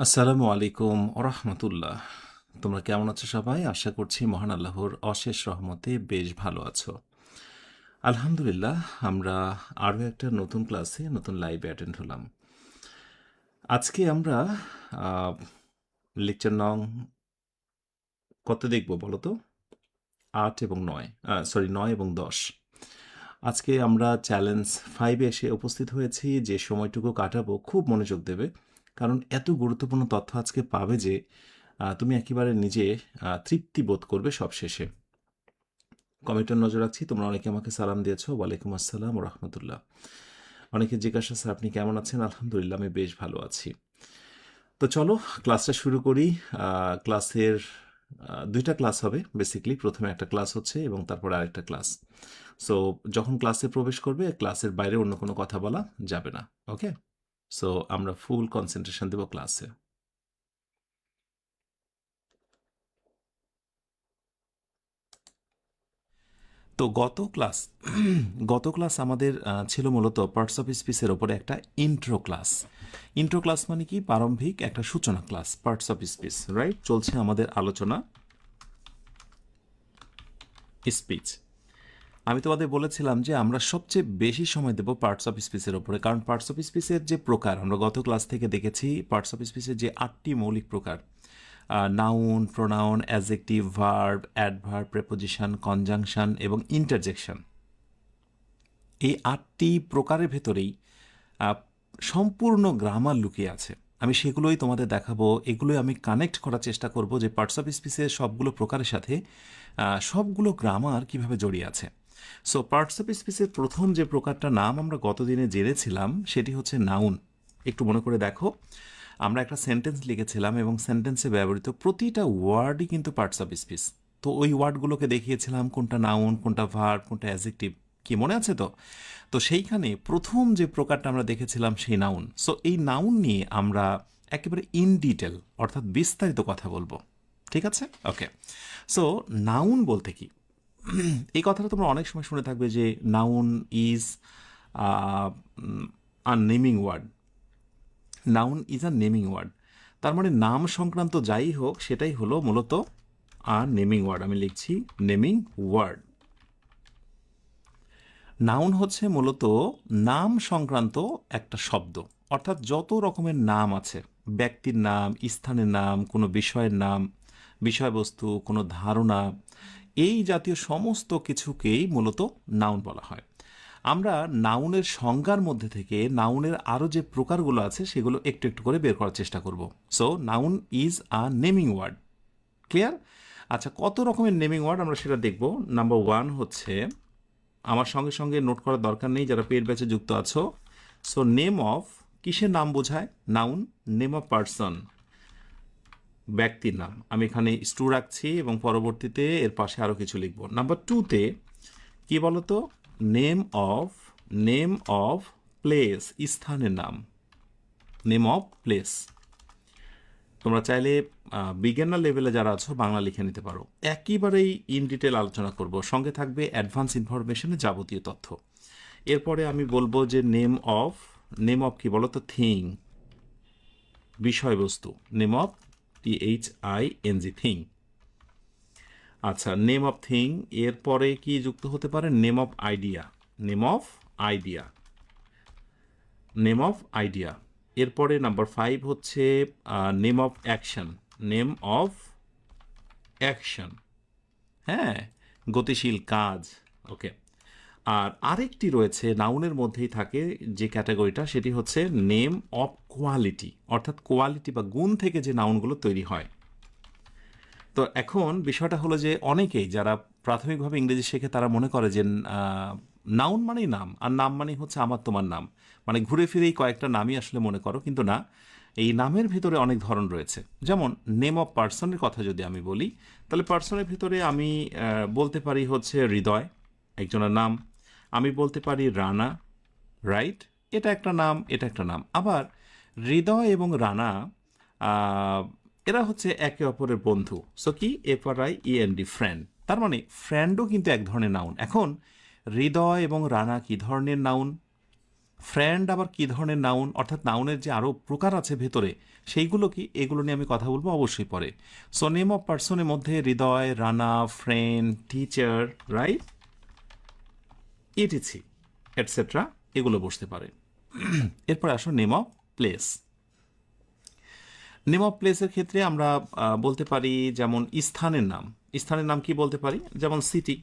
আসসালামু আলাইকুম ওরহমতুল্লাহ। তোমরা কেমন আছো সবাই? আশা করছি মহান আল্লাহর অশেষ রহমতে বেশ ভালো আছো। আলহামদুলিল্লাহ, আমরা আরও একটা নতুন ক্লাসে নতুন লাইভে অ্যাটেন্ড হলাম। আজকে আমরা লেকচার নং কত দেখব বলো তো? 8 এবং 9, সরি 9 এবং 10। আজকে আমরা চ্যালেঞ্জ 5-এ এসে উপস্থিত হয়েছি। যে সময়টুকু কাটাবো খুব মনোযোগ দেবে, কারণ এত গুরুত্বপূর্ণ তথ্য আজকে পাবে যে তুমি একেবারে নিজে তৃপ্তি বোধ করবে সবশেষে। কমেন্টের নজর রাখছি, তোমরা অনেকে আমাকে সালাম দিয়েছো। ওয়ালাইকুম আসসালাম ও রহমতুল্লাহ। অনেকে জিজ্ঞাসা, স্যার আপনি কেমন আছেন? আলহামদুলিল্লাহ, আমি বেশ ভালো আছি। তো চলো ক্লাসটা শুরু করি। ক্লাসের দুইটা ক্লাস হবে বেসিক্যালি। প্রথমে একটা ক্লাস হচ্ছে এবং তারপর আরেকটা ক্লাস। সো যখন ক্লাসে প্রবেশ করবে, ক্লাসের বাইরে অন্য কোনো কথা বলা যাবে না। ওকে, সো আমরা ফুল কনসেন্ট্রেশন দেব ক্লাসে। তো গত ক্লাস আমাদের ছিল মূলত পার্টস অফ স্পিচের ওপরে একটা ইন্ট্রো ক্লাস। ইন্ট্রো ক্লাস মানে কি? প্রারম্ভিক একটা সূচনা class. Parts of speech, right? চলছে আমাদের আলোচনা স্পিচ। আমি তোমাদের বলেছিলাম যে আমরা সবচেয়ে বেশি সময় দেব পার্টস অফ স্পিচের ওপরে, কারণ পার্টস অফ স্পিচের যে প্রকার আমরা গত ক্লাস থেকে দেখেছি, পার্টস অফ স্পিচের যে 8টি মৌলিক প্রকার, noun, pronoun, adjective, verb, adverb, preposition, conjunction এবং ইন্টারজেকশন, এই 8টি প্রকারের ভেতরেই আহ, সম্পূর্ণ গ্রামার লুকিয়ে আছে। আমি সেগুলোই তোমাদের দেখাবো। এগুলোই আমি কানেক্ট করার চেষ্টা করব যে পার্টস অফ স্পিচের সবগুলো প্রকারের সাথে সবগুলো গ্রামার কিভাবে জড়িয়ে আছে। সো পার্টস অফ স্পিচের প্রথম যে প্রকারটা নাম আমরা গতদিনে জেনেছিলাম, সেটি হচ্ছে নাউন। একটু মনে করে দেখো, আমরা একটা সেন্টেন্স লিখেছিলাম এবং সেন্টেন্সে ব্যবহৃত প্রতিটা ওয়ার্ডই কিন্তু পার্টস অফ স্পিচ। তো ওই ওয়ার্ডগুলোকে দেখিয়েছিলাম কোনটা নাউন, কোনটা ভার্ব, কোনটা অ্যাডজেক্টিভ। কি মনে আছে তো? তো সেইখানে প্রথম যে প্রকারটা আমরা দেখেছিলাম সেই নাউন। সো এই নাউন নিয়ে আমরা একেবারে ইন ডিটেল, অর্থাৎ বিস্তারিত কথা বলবো। ঠিক আছে? ওকে। সো নাউন বলতে কি? এই কথাটা তোমরা অনেক সময় শুনে থাকবে যে noun is a naming word. Noun is a naming word, তার মানে নাম সংক্রান্ত যাই হোক সেটাই হলো মূলত আ নেমিং ওয়ার্ড। আমি লিখছি নেমিং ওয়ার্ড। নাউন হচ্ছে মূলত নাম সংক্রান্ত একটা শব্দ, অর্থাৎ যত রকমের নাম আছে, ব্যক্তির নাম, স্থানের নাম, কোনো বিষয়ের নাম, বিষয়বস্তু, কোনো ধারণা, এই জাতীয় সমস্ত কিছুকেই মূলত নাউন বলা হয়। আমরা নাউনের সংজ্ঞার মধ্যে থেকে নাউনের আরও যে প্রকারগুলো আছে সেগুলো একটু একটু করে বের করার চেষ্টা করব। So noun is a naming word. Clear? আচ্ছা, কত রকমের নেমিং ওয়ার্ড আমরা সেটা দেখব। নাম্বার 1 হচ্ছে, আমার সঙ্গে সঙ্গে নোট করার দরকার নেই যারা পেড ব্যাচে যুক্ত আছো। সো নেম অফ, কিসের নাম বোঝায়? নাউন। নেম অফ পার্সন, ব্যক্তির নাম। আমি এখানে স্টু রাখছি এবং পরবর্তীতে এর পাশে আরও কিছু লিখব। নাম্বার 2তে কি বলতো? নেম অফ প্লেস, স্থানের নাম। Name of place. তোমরা চাইলে বিজ্ঞানার লেভেলে যারা আছো বাংলা লিখে নিতে পারো। একেবারেই ইন ডিটেল আলোচনা করব, সঙ্গে থাকবে অ্যাডভান্স ইনফরমেশনের যাবতীয় তথ্য। এরপরে আমি বলবো যে নেম অফ কি বলো তো? থিং, বিষয়বস্তু। Name of, THING, thing. আচ্ছা, নেম অফ থিং। এরপরে কি যুক্ত হতে পারে? Name of idea. Name of idea. Name of idea. এরপরে নাম্বার 5 হচ্ছে name of action. Name of action, হ্যাঁ, গতিশীল কাজ। ওকে। আর আরেকটি রয়েছে নাউনের মধ্যেই থাকে যে ক্যাটাগরিটা, সেটি হচ্ছে নেম অফ কোয়ালিটি, অর্থাৎ কোয়ালিটি বা গুণ থেকে যে নাউনগুলো তৈরি হয়। তো এখন বিষয়টা হলো যে অনেকেই যারা প্রাথমিকভাবে ইংরেজি শেখে তারা মনে করে যে নাউন মানেই নাম, আর নাম মানেই হচ্ছে আমার তোমার নাম, মানে ঘুরে ফিরেই কয়েকটা নামই আসলে মনে করো। কিন্তু না, এই নামের ভিতরে অনেক ধরন রয়েছে। যেমন নেম অফ পার্সনের কথা যদি আমি বলি, তাহলে পার্সনের ভিতরে আমি বলতে পারি হচ্ছে হৃদয়, একজনের নাম। আমি বলতে পারি রানা, রাইট? এটা একটা নাম, এটা একটা নাম। আবার হৃদয় এবং রানা আহ, এরা হচ্ছে একে অপরের বন্ধু। সো কি? FRIEND, friend. তার মানে ফ্রেন্ডও কিন্তু এক ধরনের নাউন। এখন হৃদয় এবং রানা কি ধরনের নাউন? ফ্রেন্ড আবার কি ধরনের নাউন, অর্থাৎ নাউনের যে আরও প্রকার আছে ভেতরে সেইগুলো কি, এগুলো নিয়ে আমি কথা বলবো অবশ্যই পরে। সো নেম অফ পার্সনের মধ্যে Hridoy, Rana, friend, teacher, right, ETC etcetera এগুলো বসতে পারে। এরপরে আসো name of place. Name of প্লেসের ক্ষেত্রে আমরা বলতে পারি যেমন স্থানের নাম। স্থানের নাম কি বলতে পারি, যেমন সিটি,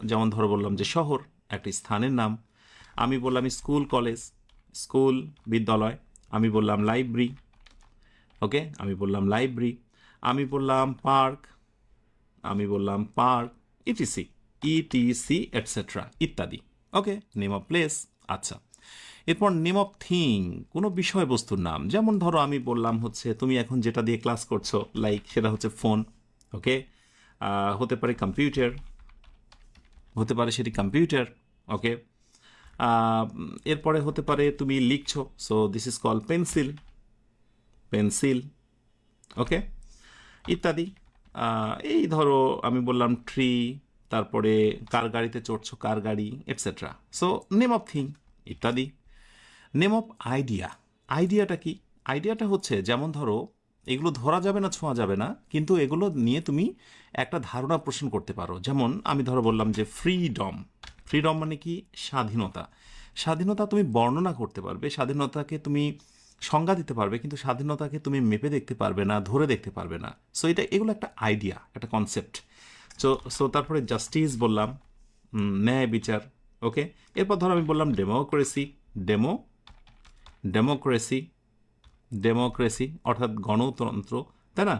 যেমন ধরো বললাম যে শহর একটা স্থানের নাম। আমি বললাম স্কুল কলেজ, স্কুল বিদ্যালয়। আমি বললাম লাইব্রেরি, ওকে, আমি বললাম লাইব্রেরি। আমি বললাম পার্ক, আমি বললাম পার্ক, ইটিসি ইটিসি এটসেট্রা ইত্যাদি। ওকে, নেম অফ প্লেস। আচ্ছা, এরপর নেম অফ থিং, কোনো বিষয়বস্তুর নাম। যেমন ধরো আমি বললাম হচ্ছে তুমি এখন যেটা দিয়ে ক্লাস করছো, লাইক সেটা হচ্ছে ফোন, ওকে, হতে পারে কম্পিউটার, হতে পারে সেটি কম্পিউটার, ওকে। এরপরে হতে পারে তুমি লিখছো, so this is call pencil, pencil, okay, ইত্যাদি। এই ধরো আমি বললাম ট্রি, তারপরে কার গাড়িতে চড়ছো, কার গাড়ি, etcetera. So name of thing ইত্যাদি। Name of idea. আইডিয়াটা কি? আইডিয়াটা হচ্ছে যেমন ধরো এগুলো ধরা যাবে না, ছোঁয়া যাবে না, কিন্তু এগুলো নিয়ে তুমি একটা ধারণা পোষণ করতে পারো। যেমন আমি ধরো বললাম যে ফ্রিডম। ফ্রিডম মানে কি? স্বাধীনতা। স্বাধীনতা তুমি বর্ণনা করতে পারবে, স্বাধীনতাকে তুমি সংজ্ঞা দিতে পারবে, কিন্তু স্বাধীনতাকে তুমি মেপে দেখতে পারবে না, ধরে দেখতে পারবে না। সো এগুলো একটা আইডিয়া, একটা কনসেপ্ট। সো তারপরে জাস্টিস বললাম, ন্যায় বিচার, ওকে। এরপর ধরো আমি বললাম ডেমোক্রেসি, ডেমোক্রেসি, ডেমোক্রেসি অর্থাৎ গণতন্ত্র, তাই না?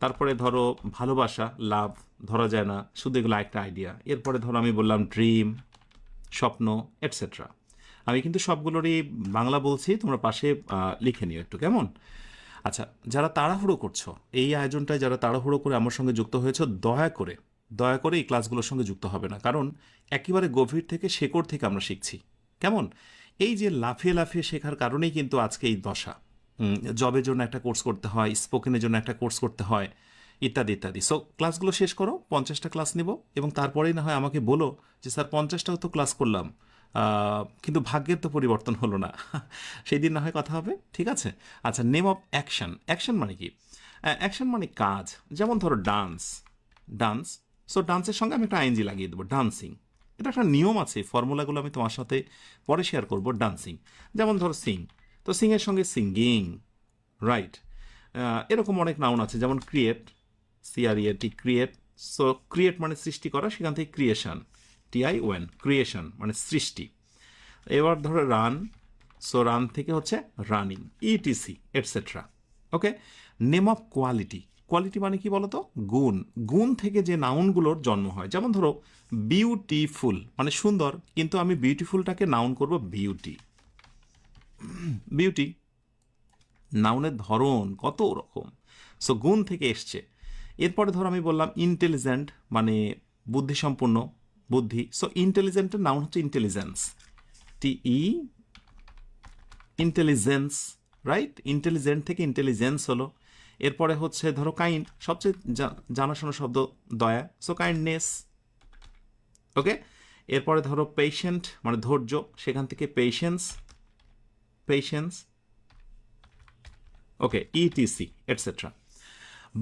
তারপরে ধরো ভালোবাসা, লাভ, ধরা যায় না, শুধু এগুলো একটা আইডিয়া। এরপরে ধরো আমি বললাম ড্রিম, স্বপ্ন, এটসেট্রা। আমি কিন্তু সবগুলোরই বাংলা বলছি, তোমরা পাশে লিখে নিও একটু, কেমন? আচ্ছা, যারা তাড়াহুড়ো করছো, এই আয়োজনটায় যারা তাড়াহুড়ো করে আমার সঙ্গে যুক্ত হয়েছে, দয়া করে এই ক্লাসগুলোর সঙ্গে যুক্ত হবে না, কারণ একেবারে গভীর থেকে, শেকড় থেকে আমরা শিখছি, কেমন? এই যে লাফিয়ে লাফিয়ে শেখার কারণেই কিন্তু আজকে এই দশা। জবের জন্য একটা কোর্স করতে হয়, স্পোকেনের জন্য একটা কোর্স করতে হয়, ইত্যাদি ইত্যাদি। সো ক্লাসগুলো শেষ করো, 50টা ক্লাস নিব, এবং তারপরেই না হয় আমাকে বলো যে স্যার 50টাও তো ক্লাস করলাম, কিন্তু ভাগ্যের তো পরিবর্তন হলো না। সেই দিন না হয় কথা হবে, ঠিক আছে? আচ্ছা, নেম অফ অ্যাকশন। অ্যাকশন মানে কি? অ্যাকশন মানে কাজ। যেমন ধরো ডান্স, ডান্স। সো ডান্সের সঙ্গে আমি একটা আইএনজি লাগিয়ে দেবো, ডান্সিং। এটা একটা নিয়ম আছে, ফর্মুলাগুলো আমি তোমার সাথে পরে শেয়ার করবো। ডান্সিং, যেমন ধরো সিং, তো সিংয়ের সঙ্গে সিঙ্গিং, রাইট। এরকম অনেক নাউন আছে, যেমন ক্রিয়েট, সিআরইএটি, ক্রিয়েট। সো ক্রিয়েট মানে সৃষ্টি করা, সেখান থেকে ক্রিয়েশন, টিআইওএন, ক্রিয়েশন মানে সৃষ্টি। এবার ধরো রান, সো রান থেকে হচ্ছে running, etc etcetera, okay. Name of quality. Quality মানে কি বলতো? গুণ। গুণ থেকে যে নাউনগুলোর জন্ম হয়, যেমন ধরো বিউটিফুল মানে সুন্দর, কিন্তু আমি বিউটিফুলটাকে নাউন করব বিউটি, বিউটি। নাউনের ধরন কত রকম, সো গুণ থেকে এসছে। এরপরে ধরো আমি বললাম ইন্টেলিজেন্ট মানে বুদ্ধিসম্পন্ন, বুদ্ধি। সো ইন্টেলিজেন্টের নাউন হচ্ছে ইন্টেলিজেন্স, টিই, ইন্টেলিজেন্স, রাইট। ইন্টেলিজেন্ট থেকে ইন্টেলিজেন্স হলো। এরপরে হচ্ছে ধরো কাইন্ড, সবচেয়ে জানাশোনা শব্দ দয়া, সো কাইন্ডনেস, ওকে। এরপরে ধরো পেশেন্ট মানে ধৈর্য, সেখান থেকে পেশেন্স, পেশেন্স, ওকে, ইটিসি এটসেট্রা।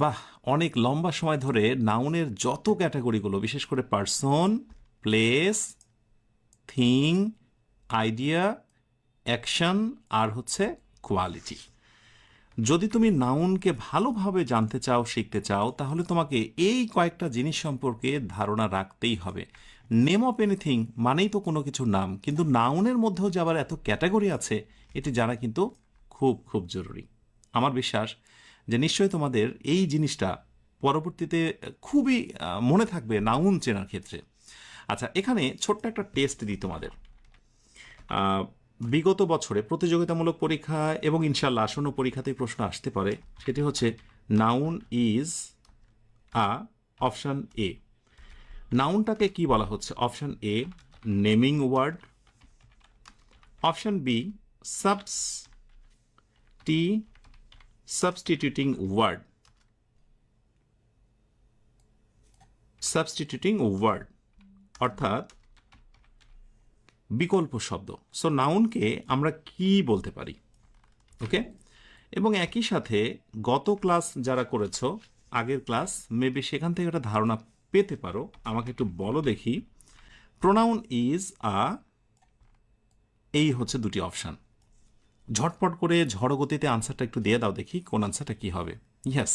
বাহ, অনেক লম্বা সময় ধরে নাউনের যত ক্যাটাগরিগুলো, বিশেষ করে person, place, thing, idea, action আর হচ্ছে কোয়ালিটি। যদি তুমি নাউনকে ভালোভাবে জানতে চাও, শিখতে চাও, তাহলে তোমাকে এই কয়েকটা জিনিস সম্পর্কে ধারণা রাখতেই হবে। নেম অফ এনিথিং মানেই তো কোনো কিছুর নাম, কিন্তু নাউনের মধ্যেও যে আবার এত ক্যাটাগরি আছে, এটি জানা কিন্তু খুব খুব জরুরি। আমার বিশ্বাস যে নিশ্চয়ই তোমাদের এই জিনিসটা পরবর্তীতে খুবই মনে থাকবে নাউন চেনার ক্ষেত্রে। আচ্ছা, এখানে ছোট্ট একটা টেস্ট দিই তোমাদের। বিগত বছরে প্রতিযোগিতামূলক পরীক্ষা এবং ইনশাল্লাহ আসন্ন পরীক্ষাতেই প্রশ্ন আসতে পারে, সেটি হচ্ছে noun is a, option A. নাউনটাকে কি বলা হচ্ছে? Option A naming word, option B substituting word, substituting word অর্থাৎ বিকল্প শব্দ। সো নাউনকে আমরা কি বলতে পারি? ওকে, এবং একই সাথে গত ক্লাস যারা করেছো, আগের ক্লাস, মেবি সেখান থেকে একটা ধারণা পেতে পারো। আমাকে একটু বলো দেখি, প্রোনাউন ইজ আ, এই হচ্ছে দুটি অপশান। ঝটপট করে ঝড় গতিতে আনসারটা একটু দিয়ে দাও দেখি, কোন আনসারটা কি হবে। ইয়েস,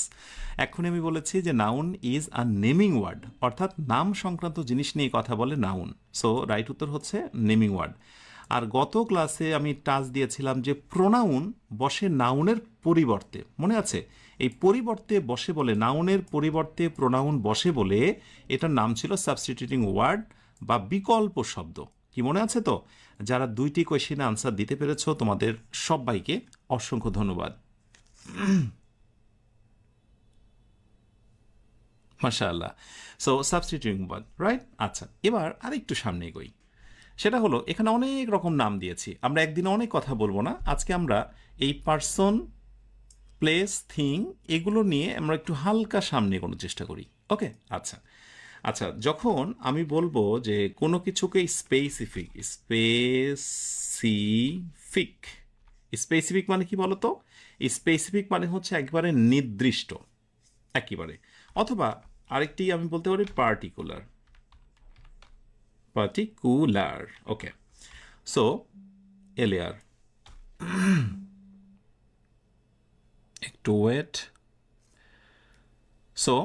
এক্ষুনি আমি বলেছি যে noun is a naming word, অর্থাৎ নাম সংক্রান্ত জিনিস নিয়ে কথা বলে নাউন। সো রাইট উত্তর হচ্ছে নেমিং ওয়ার্ড। আর গত ক্লাসে আমি টাচ দিয়েছিলাম যে প্রোনাউন বসে নাউনের পরিবর্তে, মনে আছে? এই পরিবর্তে বসে বলে, নাউনের পরিবর্তে প্রোনাউন বসে বলে, এটার নাম ছিল সাবস্টিটিউটিং ওয়ার্ড বা বিকল্প শব্দ। কি মনে আছে তো? যারা দুইটি কোয়েশ্চেনে আনসার দিতে পেরেছো তোমাদের সবাইকে অসংখ্য ধন্যবাদ। মাশাআল্লাহ। So substituting word, right? আচ্ছা, এবার আরেকটু সামনে এগোই। সেটা হলো, এখানে অনেক রকম নাম দিয়েছি, আমরা একদিনে অনেক কথা বলবো না। আজকে আমরা এই পার্সন, প্লেস, থিং, এগুলো নিয়ে আমরা একটু হালকা সামনে এগোনোর চেষ্টা করি। ওকে, আচ্ছা আচ্ছা, যখন আমি বলবো যে কোনো কিছুকে স্পেসিফিক, স্পেসিফিক, স্পেসিফিক মানে কি বলতো? স্পেসিফিক মানে হচ্ছে একেবারে নির্দিষ্ট, একেবারে। অথবা আরেকটি আমি বলতে পারি পার্টিকুলার, পার্টিকুলার। ওকে, সো এলিয়ার, একটু ওয়েট। সো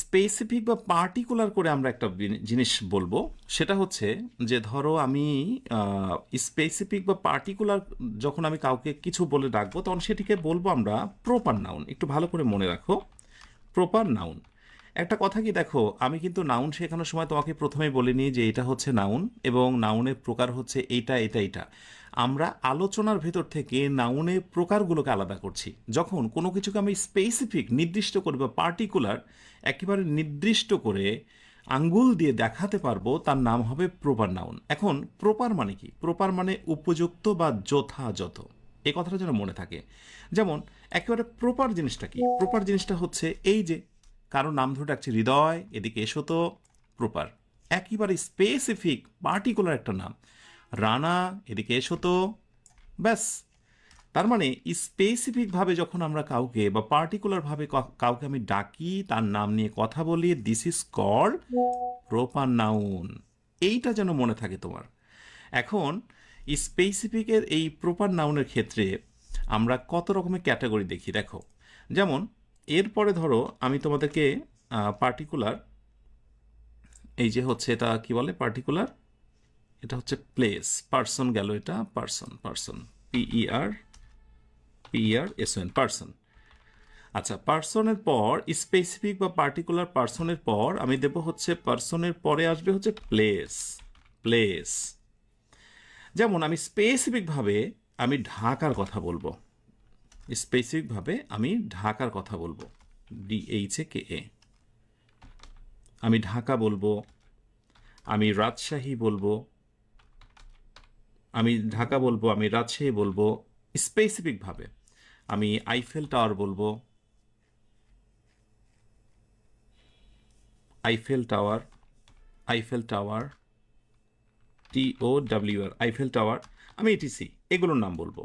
স্পেসিফিক বা পার্টিকুলার করে আমরা একটা জিনিস বলবো, সেটা হচ্ছে যে ধরো আমি স্পেসিফিক বা পার্টিকুলার যখন আমি কাউকে কিছু বলে ডাকবো, তখন সেটিকে বলবো আমরা প্রপার নাউন। একটু ভালো করে মনে রাখো, প্রপার নাউন। একটা কথা কি দেখো, আমি কিন্তু নাউন শেখানোর সময় তোমাকে প্রথমেই বলিনি যে এটা হচ্ছে নাউন এবং নাউনের প্রকার হচ্ছে এইটা এটা এটা। আমরা আলোচনার ভেতর থেকে নাউনের প্রকারগুলোকে আলাদা করছি। যখন কোনো কিছুকে আমি স্পেসিফিক, নির্দিষ্ট করে বা পার্টিকুলার, একেবারে নির্দিষ্ট করে আঙ্গুল দিয়ে দেখাতে পারবো, তার নাম হবে প্রপার নাউন। এখন প্রপার মানে কি? প্রপার মানে উপযুক্ত বা যথাযথ, এই কথাটা যেন মনে থাকে। যেমন একেবারে প্রপার জিনিসটা কি? প্রপার জিনিসটা হচ্ছে এই যে কারো নাম ধরে ডাকছে, হৃদয় এদিকে এসো তো, প্রপার। একেবারে স্পেসিফিক পার্টিকুলার একটা নাম, রানা এদিকে এসো তো, ব্যাস। তার মানে স্পেসিফিকভাবে যখন আমরা কাউকে বা পার্টিকুলারভাবে কাউকে আমি ডাকি, তার নাম নিয়ে কথা বলি, this is called proper noun. এইটা যেন মনে থাকে তোমার। এখন স্পেসিফিকের এই প্রপার নাউনের ক্ষেত্রে আমরা কত রকমের ক্যাটাগরি দেখি দেখো। যেমন এরপরে ধরো আমি তোমাদেরকে পার্টিকুলার, এই যে হচ্ছে এটা কি বলে পার্টিকুলার, এটা হচ্ছে প্লেস, পার্সন গেল, এটা পার্সন, পার্সন PERSON, পার্সন। আচ্ছা, পার্সনের পর স্পেসিফিক বা পার্টিকুলার পার্সনের পর আমি দেব হচ্ছে, পার্সনের পরে আসবে হচ্ছে প্লেস, প্লেস। যেমন আমি স্পেসিফিকভাবে আমি ঢাকার কথা বলবো, স্পেসিফিকভাবে আমি ঢাকার কথা বলবো, DHAKA, আমি ঢাকা বলবো, আমি রাজশাহী বলবো, আমি ঢাকা বলবো, আমি রাজশাহী বলবো। স্পেসিফিকভাবে আমি আইফেল টাওয়ার বলবো, Eiffel tower, Eiffel tower, TOWR, Eiffel tower, আমি ETC, এগুলোর নাম বলবো।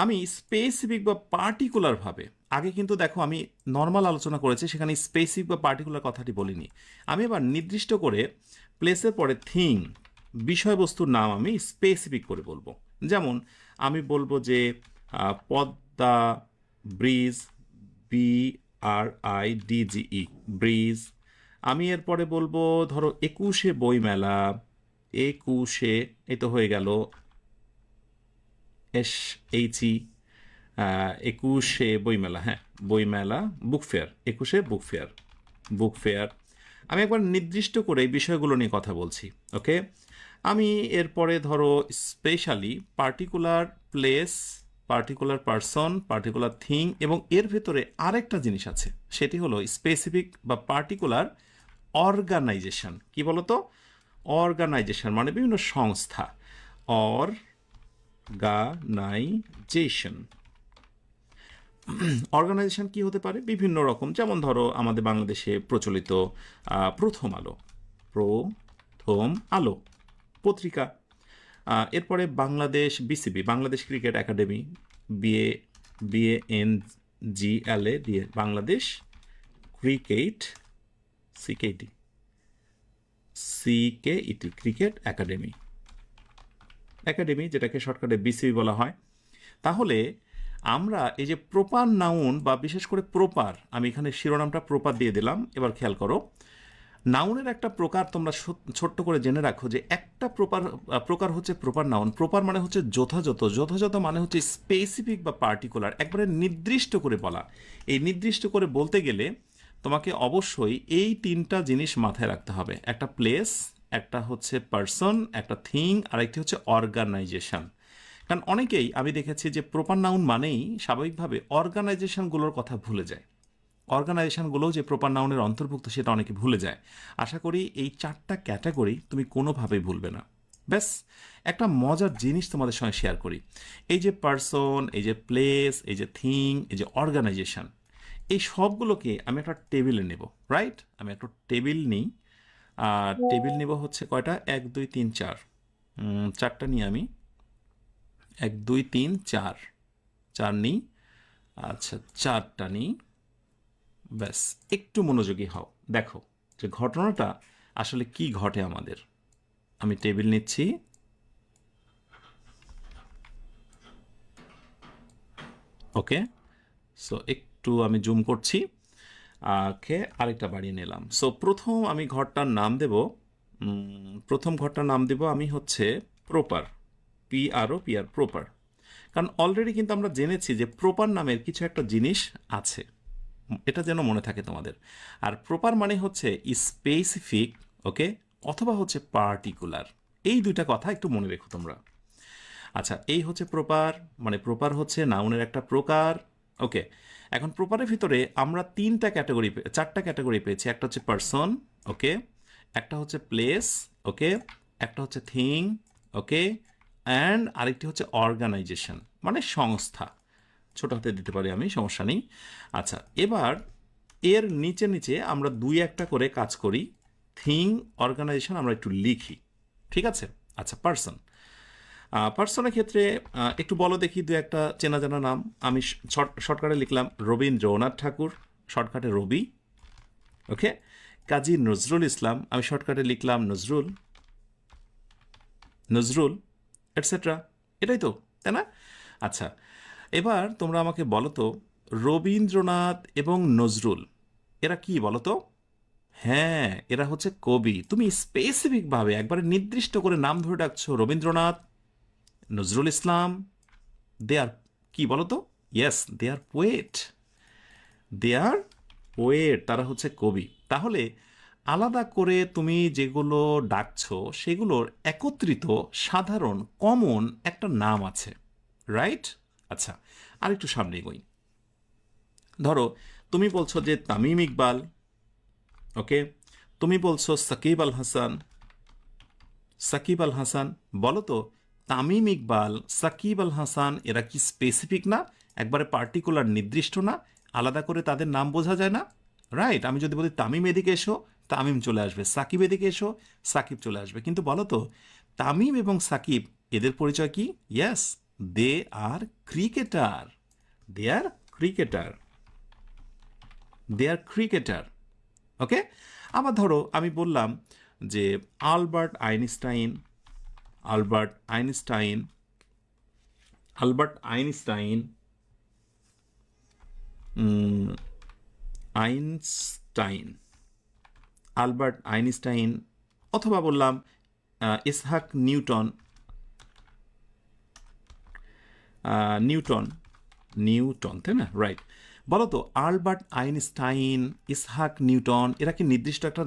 আমি স্পেসিফিক বা পার্টিকুলারভাবে, আগে কিন্তু দেখো আমি নর্মাল আলোচনা করেছি, সেখানে স্পেসিফিক বা পার্টিকুলার কথাটি বলিনি। আমি এবার নির্দিষ্ট করে প্লেসের পরে থিং, বিষয়বস্তুর নাম আমি স্পেসিফিক করে বলবো। যেমন আমি বলবো যে পদ্মা ব্রিজ, BRIDGE, ব্রিজ। আমি এরপরে বলবো ধরো 21শে বইমেলা, 21শে, এই তো হয়ে গেল SHE, 21শে বইমেলা, হ্যাঁ বইমেলা, বুক ফেয়ার, 21শে বুক ফেয়ার, বুক ফেয়ার। আমি একবার নির্দিষ্ট করে এই বিষয়গুলো নিয়ে কথা বলছি। ওকে, আমি এরপরে ধরো specially particular place, particular person, particular thing, এবং এর ভেতরে আরেকটা জিনিস আছে, সেটি হলো স্পেসিফিক বা পার্টিকুলার অর্গানাইজেশন। কি বলতো? অর্গানাইজেশন মানে বিভিন্ন সংস্থা, অর্গানাইজেশন। অর্গানাইজেশন কি হতে পারে? বিভিন্ন রকম। যেমন ধরো আমাদের বাংলাদেশে প্রচলিত প্রথম আলো, প্রথম আলো পত্রিকা। এরপরে Bangladesh BCB, Bangladesh cricket academy, BANGLA দিয়ে Bangladesh cricket CKET cricket academy, যেটাকে শর্টকাটে বিসিবি বলা হয়। তাহলে আমরা এই যে প্রপার নাউন বা বিশেষ করে প্রপার, আমি এখানে শিরোনামটা প্রপার দিয়ে দিলাম। এবার খেয়াল করো, নাউনের একটা প্রকার তোমরা ছোট্ট করে জেনে রাখো যে একটা প্রকার হচ্ছে প্রপার নাউন। প্রপার মানে হচ্ছে যথাযথ মানে হচ্ছে স্পেসিফিক বা পার্টিকুলার, একবারে নির্দিষ্ট করে বলা। এই নির্দিষ্ট করে বলতে গেলে তোমাকে অবশ্যই এই তিনটা জিনিস মাথায় রাখতে হবে, একটা প্লেস, একটা হচ্ছে পার্সন, একটা থিং, আর একটি হচ্ছে অর্গানাইজেশন। কারণ অনেকেই আমি দেখেছি যে প্রপার নাউন মানেই স্বাভাবিকভাবে অর্গানাইজেশনগুলোর কথা ভুলে যায়। অর্গানাইজেশনগুলোও যে প্রপার নাউনের অন্তর্ভুক্ত সেটা অনেকে ভুলে যায়। আশা করি এই 4টা ক্যাটাগরি তুমি কোনোভাবেই ভুলবে না। ব্যাস, একটা মজার জিনিস তোমাদের সঙ্গে শেয়ার করি। এই যে পার্সন, এই যে প্লেস, এই যে থিং, এই যে অর্গানাইজেশন, এই সবগুলোকে আমি একটা টেবিলে নেব। রাইট, আমি একটা টেবিল নিই। আর টেবিল নেব হচ্ছে কয়টা, 1 2 3 4, 4টা নিই আমি। 1 2 3 4 নিই। আচ্ছা, 4টা নিই। ব্যাস, একটু মনোযোগী হও, দেখো যে ঘটনাটা আসলে কি ঘটে আমাদের। আমি টেবিল নিচ্ছি, ওকে। সো একটু আমি জুম করছি, ওকে, আরেকটা বাড়িয়ে নিলাম। সো প্রথম আমি ঘরটার নাম দেব, প্রথম ঘরটার নাম দেব আমি হচ্ছে প্রপার, PROPR, প্রপার। কারণ অলরেডি কিন্তু আমরা জেনেছি যে প্রপার নামের কিছু একটা জিনিস আছে, এটা যেন মনে থাকে তোমাদের। আর প্রপার মানে হচ্ছে স্পেসিফিক, ওকে, অথবা হচ্ছে পার্টিকুলার। এই দুইটা কথা একটু মনে রেখো তোমরা। আচ্ছা, এই হচ্ছে প্রপার, মানে প্রপার হচ্ছে নাউনের একটা প্রকার, ওকে। এখন প্রপারের ভিতরে আমরা 4টা ক্যাটাগরি পেয়েছি। একটা হচ্ছে পার্সন, ওকে, একটা হচ্ছে প্লেস, ওকে, একটা হচ্ছে থিং, ওকে, অ্যান্ড আরেকটি হচ্ছে অর্গানাইজেশন, মানে সংস্থা। ছোট হাতে দিতে পারি আমি, সমস্যা নেই। আচ্ছা, এবার এর নিচে নিচে আমরা 2-1টা করে কাজ করি। থিং, অর্গানাইজেশন আমরা একটু লিখি, ঠিক আছে? আচ্ছা, পার্সনের ক্ষেত্রে একটু বলো দেখি 2-1টা চেনা জানা নাম। আমি শর্টকাটে লিখলাম রবীন্দ্রনাথ ঠাকুর, শর্টকাটে রবি, ওকে। কাজী নজরুল ইসলাম, আমি শর্টকাটে লিখলাম নজরুল, এটসেট্রা। এটাই তো, তাই না? আচ্ছা, এবার তোমরা আমাকে বলো তো, রবীন্দ্রনাথ এবং নজরুল এরা কি বলো তো? হ্যাঁ, এরা হচ্ছে কবি। তুমি স্পেসিফিকভাবে একবারে নির্দিষ্ট করে নাম ধরে ডাকছো, রবীন্দ্রনাথ, নজরুল ইসলাম। দে আর কি বলো তো? ইয়েস, দে আর পোয়েট, তারা হচ্ছে কবি। তাহলে আলাদা করে তুমি যেগুলো ডাকছো সেগুলোর একত্রিত সাধারণ কমন একটা নাম আছে, রাইট? আচ্ছা, আরেকটু সামনে এগোই। ধরো তুমি বলছো যে তামিম ইকবাল, ওকে, তুমি বলছো সাকিব আল হাসান। বলো তো, তামিম ইকবাল, সাকিব আল হাসান এরা কি স্পেসিফিক না? একবারে পার্টিকুলার, নির্দিষ্ট না? আলাদা করে তাদের নাম বোঝা যায় না? রাইট, আমি যদি বলি তামিম এদিকে এসো, তামিম চলে আসবে, সাকিব এদিকে এসো, সাকিব চলে আসবে। কিন্তু বলো তো, তামিম এবং সাকিব এদের পরিচয় কি? Yes, they R cricketer, they R cricketer, ওকে। আবার ধরো আমি বললাম যে Albert Einstein, Albert Einstein, Albert Einstein, Einstein, Albert Einstein. অথবা বললাম ইসহাক নিউটন, নিউটন, তাই না? রাইট। বলো তো, আলবার্ট আইনস্টাইন, ইসহাক নিউটন এরা কি নির্দিষ্ট একটা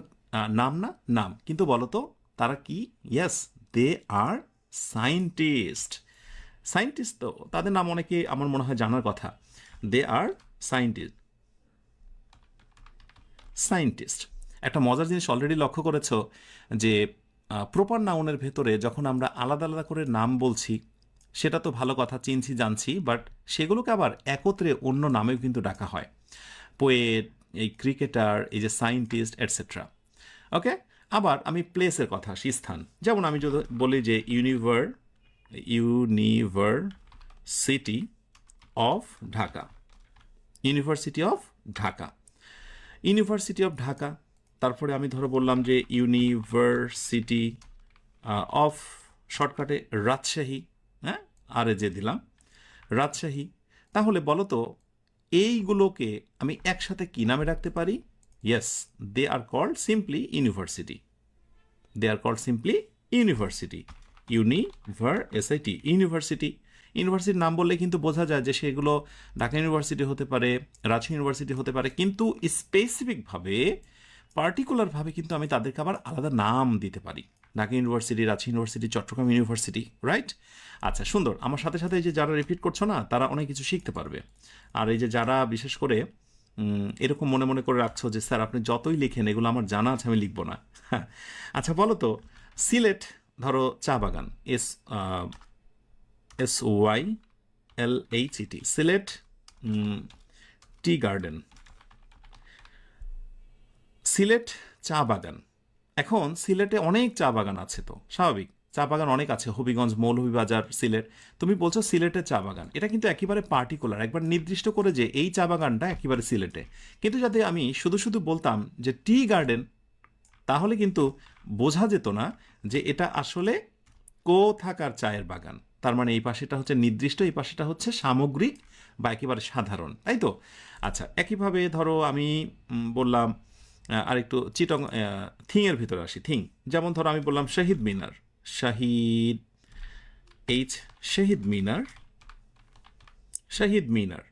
নাম না? নাম। কিন্তু বলো তো তারা কি? Yes, they R scientist. Scientist তো তাদের নাম অনেকে আমার মনে হয় জানার কথা। দে আর সায়েন্টিস্ট। একটা মজার জিনিস অলরেডি লক্ষ্য করেছো যে প্রপার নাউনের ভেতরে যখন আমরা আলাদা আলাদা করে নাম বলছি, সেটা তো ভালো কথা, চিনছি জানছি, বাট সেগুলোকে আবার একত্রে অন্য নামেও কিন্তু ডাকা হয়। পোয়েট, এই ক্রিকেটার, এই যে সায়েন্টিস্ট, এটসেট্রা, ওকে। আবার আমি প্লেসের কথা আসি, স্থান। যেমন আমি যদি বলি যে university of Dhaka, university of Dhaka, university of Dhaka. তারপরে আমি ধরো বললাম যে ইউনিভার্সিটি অফ, শর্টকাটে রাজশাহী, হ্যাঁ, আরে যে দিলাম রাজশাহী। তাহলে বলো তো এইগুলোকে আমি একসাথে কি নামে রাখতে পারি? Yes, they are called simply university, they are called simply university, university, university. ইউনিভার্সিটির নাম বললে কিন্তু বোঝা যায় যে সেগুলো ঢাকা ইউনিভার্সিটি হতে পারে, রাজশাহী ইউনিভার্সিটি হতে পারে, কিন্তু স্পেসিফিকভাবে পার্টিকুলারভাবে কিন্তু আমি তাদেরকে আবার আলাদা নাম দিতে পারি। Dhaka university, Rajshahi university, Chattogram university, right? আচ্ছা, সুন্দর। আমার সাথে সাথে এই যে যারা রিপিট করছো না, তারা অনেক কিছু শিখতে পারবে। আর এই যে যারা বিশেষ করে এরকম মনে মনে করে রাখছো যে স্যার আপনি যতই লিখেন এগুলো আমার জানা আছে, আমি লিখবো না। হ্যাঁ, আচ্ছা বলো তো সিলেট, ধরো চা বাগান, SYLHET, Sylhet tea garden, Sylhet চা বাগান। এখন সিলেটে অনেক চা বাগান আছে, তো স্বাভাবিক চা বাগান অনেক আছে, হবিগঞ্জ, মৌলভীবাজার, সিলেট। তুমি বলছো সিলেটের চা বাগান, এটা কিন্তু একেবারে পার্টিকুলার, একবার নির্দিষ্ট করে যে এই চা বাগানটা একেবারে সিলেটে। কিন্তু যাতে আমি শুধু শুধু বলতাম যে টি গার্ডেন, তাহলে কিন্তু বোঝা যেত না যে এটা আসলে কোথাকার চায়ের বাগান। তার মানে এই পাশেটা হচ্ছে নির্দিষ্ট, এই পাশেটা হচ্ছে সামগ্রিক বা একেবারে সাধারণ, তাই তো? আচ্ছা, একইভাবে ধরো আমি বললাম আরেকটু চিটং, থিংয়ের ভিতরে আসি, থিং। যেমন ধরো আমি বললাম শহীদ মিনার, শহীদ, এইচ, শহীদ মিনার, শহীদ মিনার।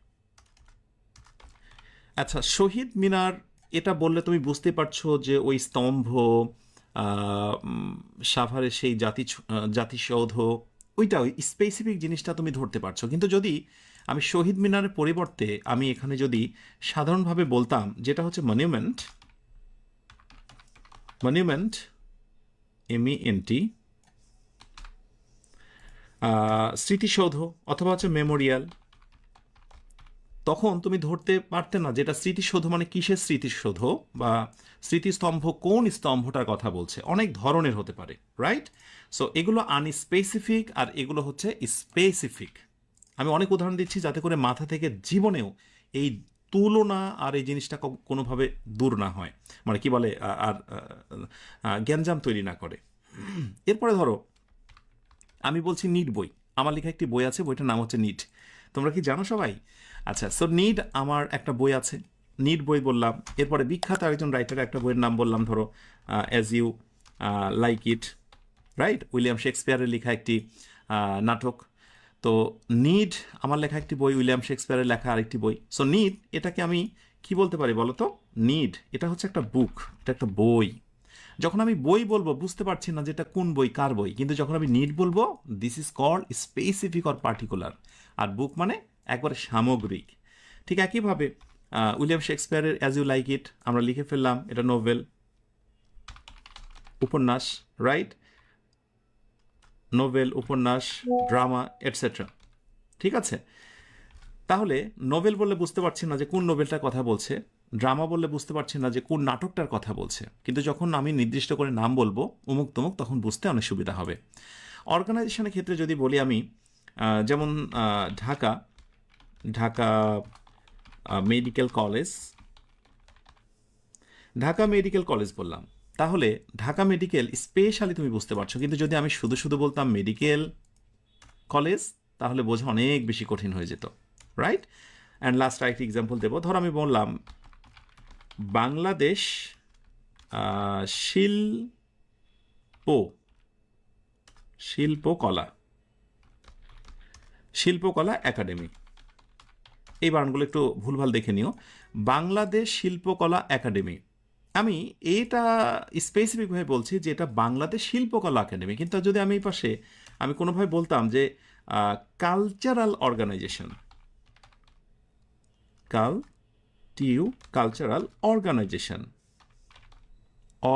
আচ্ছা, শহীদ মিনার এটা বললে তুমি বুঝতে পারছো যে ওই স্তম্ভ, সাভারের সেই জাতিসৌধ, ওইটা ওই স্পেসিফিক জিনিসটা তুমি ধরতে পারছো। কিন্তু যদি আমি শহীদ মিনারের পরিবর্তে আমি এখানে যদি সাধারণভাবে বলতাম যেটা হচ্ছে মনিউমেন্ট, মনিউমেন্ট, MENT, স্মৃতিসৌধ অথবা হচ্ছে মেমোরিয়াল, তখন তুমি ধরতে পারতে না যেটা স্মৃতিসৌধ মানে কিসের স্মৃতিসৌধ, বা স্মৃতিস্তম্ভ কোন স্তম্ভটার কথা বলছে। অনেক ধরনের হতে পারে, রাইট? সো এগুলো আনস্পেসিফিক আর এগুলো হচ্ছে স্পেসিফিক। আমি অনেক উদাহরণ দিচ্ছি যাতে করে মাথা থেকে জীবনেও এই তুলনা আর এই জিনিসটা কোনোভাবে দূর না হয়, মানে কি বলে আর গ্যাঞ্জাম তৈরি না করে। এরপরে ধরো আমি বলছি নিট বই, আমার লেখা একটি বই আছে, বইটার নাম হচ্ছে নিট। তোমরা কি জানো সবাই? আচ্ছা, সো নিট আমার একটা বই আছে, নিট বই বললাম। এরপরে বিখ্যাত একজন রাইটারের একটা বইয়ের নাম বললাম, ধরো as you like it, right? William শেক্সপিয়ারের লেখা একটি নাটক। তো নিড আমার লেখা একটি বই, উইলিয়াম শেক্সপিয়ারের লেখা আরেকটি বই। সো নিড এটাকে আমি কি বলতে পারি বলো তো? নিড এটা হচ্ছে একটা বুক, এটা একটা বই। যখন আমি বই বলবো বুঝতে পারছি না যে এটা কোন বই, কার বই, কিন্তু যখন আমি নিড বলবো this is called specific or particular. আর বুক মানে একবারে সামগ্রিক। ঠিক একইভাবে উইলিয়াম শেক্সপিয়ারের অ্যাজ ইউ লাইক ইট আমরা লিখে ফেললাম, এটা নোভেল, উপন্যাস, রাইট? নোভেল, উপন্যাস, ড্রামা, এটসেট্রা। ঠিক আছে? তাহলে নোভেল বললে বুঝতে পারছি না যে কোন নোভেলটার কথা বলছে, ড্রামা বললে বুঝতে পারছি না যে কোন নাটকটার কথা বলছে, কিন্তু যখন আমি নির্দিষ্ট করে নাম বলবো অমুক তমুক, তখন বুঝতে অনেক সুবিধা হবে। অর্গানাইজেশনের ক্ষেত্রে যদি বলি আমি, যেমন Dhaka, Dhaka medical college, Dhaka medical college বললাম, তাহলে ঢাকা মেডিকেল স্পেশালি তুমি বুঝতে পারছো। কিন্তু যদি আমি শুধু শুধু বলতাম মেডিকেল কলেজ, তাহলে বোঝা অনেক বেশি কঠিন হয়ে যেত, রাইট? অ্যান্ড লাস্ট আরেকটি এক্সাম্পল দেবো। ধরো আমি বললাম বাংলাদেশ শিল্পকলা, শিল্পকলা একাডেমি। এই বানানগুলো একটু ভুলভাল দেখে নিও। বাংলাদেশ শিল্পকলা একাডেমি, আমি এটা স্পেসিফিকভাবে বলছি যে এটা বাংলাদেশ শিল্পকলা একাডেমি। কিন্তু যদি আমি এই পাশে আমি কোনোভাবে বলতাম যে cultural organisation, cultural organisation,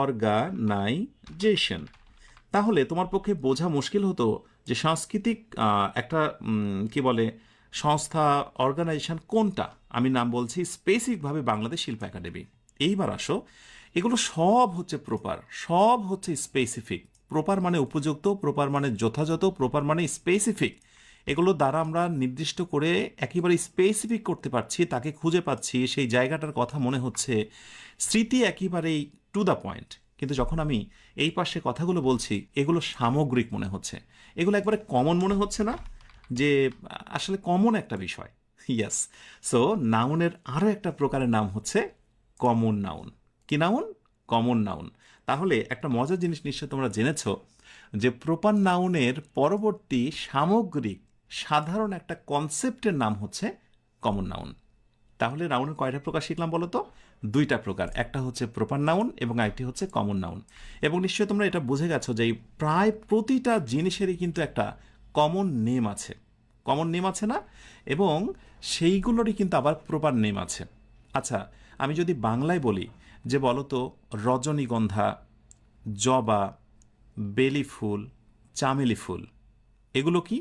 organisation, তাহলে তোমার পক্ষে বোঝা মুশকিল হতো যে সাংস্কৃতিক একটা কি বলে সংস্থা, অর্গানাইজেশন কোনটা। আমি নাম বলছি স্পেসিফিকভাবে বাংলাদেশ শিল্প একাডেমি। এইবার আসো এগুলো সব হচ্ছে প্রপার, সব হচ্ছে স্পেসিফিক। প্রপার মানে উপযুক্ত, প্রপার মানে যথাযথ, প্রপার মানে স্পেসিফিক। এগুলো দ্বারা আমরা নির্দিষ্ট করে একেবারে স্পেসিফিক করতে পারছি, তাকে খুঁজে পাচ্ছি, সেই জায়গাটার কথা মনে হচ্ছে, স্মৃতি একেবারেই টু দ্য পয়েন্ট। কিন্তু যখন আমি এই পাশে কথাগুলো বলছি, এগুলো সামগ্রিক মনে হচ্ছে, এগুলো একবারে কমন মনে হচ্ছে না, যে আসলে কমন একটা বিষয়। ইয়াস। সো নাউনের আরও একটা প্রকারের নাম হচ্ছে কমন নাউন। কি নাউন? Common noun. তাহলে একটা মজার জিনিস নিশ্চয় তোমরা জেনেছ যে প্রপার নাউনের পরবর্তী সামগ্রিক সাধারণ একটা কনসেপ্টের নাম হচ্ছে কমন নাউন। তাহলে নাউনের কয়টা প্রকার শিখলাম বলো তো? দুইটা প্রকার, একটা হচ্ছে প্রপার নাউন এবং আরেকটি হচ্ছে কমন নাউন। এবং নিশ্চয়ই তোমরা এটা বুঝে গেছো যে এই প্রায় প্রতিটা জিনিসেরই কিন্তু একটা কমন নেম আছে, কমন নেম আছে না? এবং সেইগুলোরই কিন্তু আবার প্রপার নেম আছে। আচ্ছা, আমি যদি বাংলায় বলি যে বলো তো রজনীগন্ধা, জবা, বেলি ফুল, চামেলি ফুল, এগুলো কি?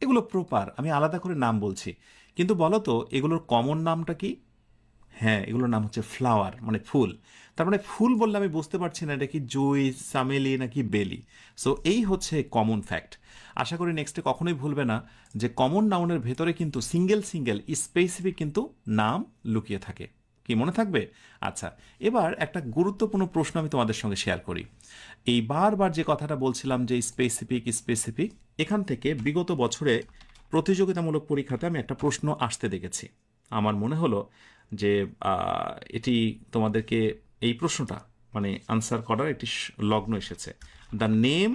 এগুলো প্রপার, আমি আলাদা করে নাম বলছি। কিন্তু বলো তো এগুলোর কমন নামটা কি? হ্যাঁ, এগুলোর নাম হচ্ছে ফ্লাওয়ার, মানে ফুল। তার মানে ফুল বললে আমি বুঝতে পারছি না এটা কি জুই, চামেলি নাকি বেলি। সো এই হচ্ছে কমন ফ্যাক্ট। আশা করি নেক্সটে কখনোই ভুলবে না যে কমন নাউনের ভেতরে কিন্তু সিঙ্গেল সিঙ্গেল স্পেসিফিক কিন্তু নাম লুকিয়ে থাকে। কি মনে থাকবে? আচ্ছা, এবার একটা গুরুত্বপূর্ণ প্রশ্ন আমি তোমাদের সঙ্গে শেয়ার করি। এই বারবার যে কথাটা বলছিলাম যে স্পেসিফিক স্পেসিফিক, এখান থেকে বিগত বছরে প্রতিযোগিতামূলক পরীক্ষাতে আমি একটা প্রশ্ন আসতে দেখেছি। আমার মনে হলো যে এটি তোমাদেরকে, এই প্রশ্নটা মানে আনসার করার একটি লগ্ন এসেছে। The name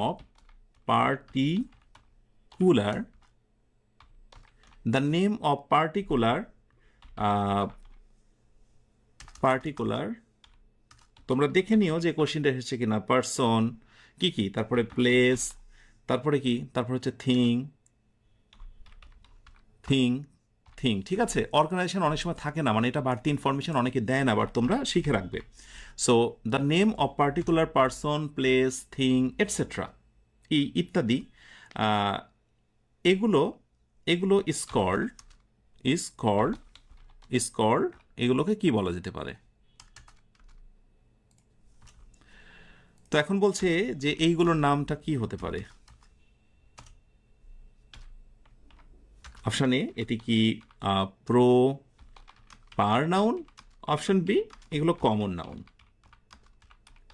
of particular, the name of particular, তোমরা দেখে নিও যে কোশ্চেনটা এসেছে কিনা। পার্সন, কি কি, তারপরে প্লেস, তারপরে কি, তারপরে হচ্ছে থিং, থিং, থিং, ঠিক আছে। অর্গানাইজেশন অনেক সময় থাকে না, মানে এটা বাড়তি ইনফরমেশন অনেকে দেয় না, বাট তোমরা শিখে রাখবে। So the name of particular person, place, thing, etcetera, ইত্যাদি, এগুলো এগুলো ইজ কল্ড, এগুলোকে কি বলা যেতে পারে? তো এখন বলছে যে এইগুলোর নামটা কি হতে পারে? অপশান এ, এটি কি প্রপার নাউন? অপশন বি, এগুলো কমন নাউন।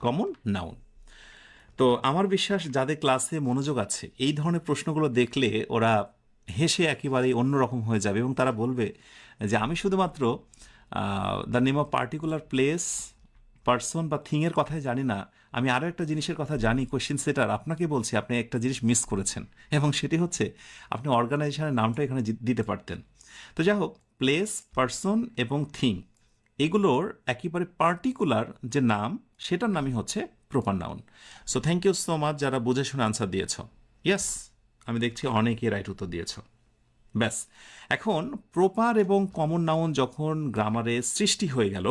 Common noun. তো আমার বিশ্বাস যাদের ক্লাসে মনোযোগ আছে, এই ধরনের প্রশ্নগুলো দেখলে ওরা হেসে একেবারেই অন্যরকম হয়ে যাবে এবং তারা বলবে যে আমি শুধুমাত্র the name of particular place, person বা থিংয়ের কথাই জানি না, আমি আরও একটা জিনিসের কথা জানি। কোয়েশ্চেন সেটার আপনাকে বলছি আপনি একটা জিনিস মিস করেছেন, এবং সেটি হচ্ছে আপনি অর্গানাইজেশনের নামটা এখানে দিতে পারতেন। তো যাই হোক, প্লেস, পার্সন এবং থিং, এগুলোর একেবারে পার্টিকুলার যে নাম, সেটার নামই হচ্ছে proper noun. So thank you so much যারা বুঝে শুনে আনসার দিয়েছ। ইয়েস, আমি দেখছি অনেকেই রাইট উত্তর দিয়েছ। ব্যাস, এখন প্রপার এবং কমন নাউন যখন গ্রামারে সৃষ্টি হয়ে গেল,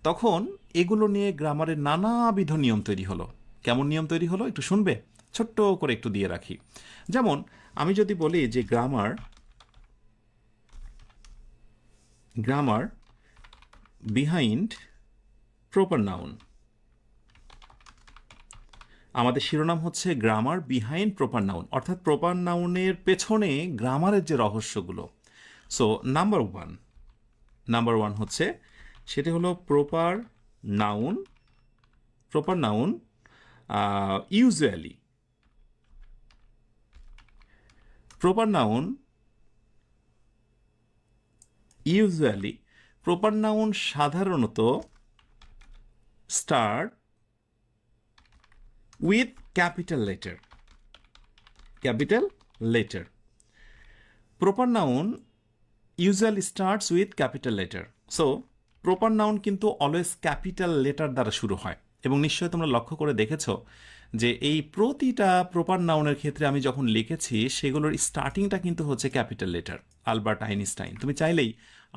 তখন এগুলো নিয়ে গ্রামারের নানাবিধ নিয়ম তৈরি হলো। কেমন নিয়ম তৈরি হলো একটু শুনবে? ছোট্ট করে একটু দিয়ে রাখি। যেমন আমি যদি বলি যে গ্রামার বিহাইন্ড প্রপার নাউন, আমাদের শিরোনাম হচ্ছে গ্রামার বিহাইন্ড প্রপার নাউন, অর্থাৎ প্রপার নাউনের পেছনে গ্রামারের যে রহস্যগুলো। সো নাম্বার ওয়ান হচ্ছে, সেটি হলো proper noun usually, proper noun সাধারণত start with capital letter. Proper noun usually starts with capital letter. So proper noun কিন্তু অলওয়েজ ক্যাপিটাল লেটার দ্বারা শুরু হয়। এবং নিশ্চয়ই তোমরা লক্ষ্য করে দেখেছ যে এই প্রতিটা প্রপার নাউনের ক্ষেত্রে আমি যখন লিখেছি, সেগুলোর স্টার্টিংটা কিন্তু হচ্ছে ক্যাপিটাল লেটার। আলবার্ট আইনস্টাইন, তুমি চাইলেই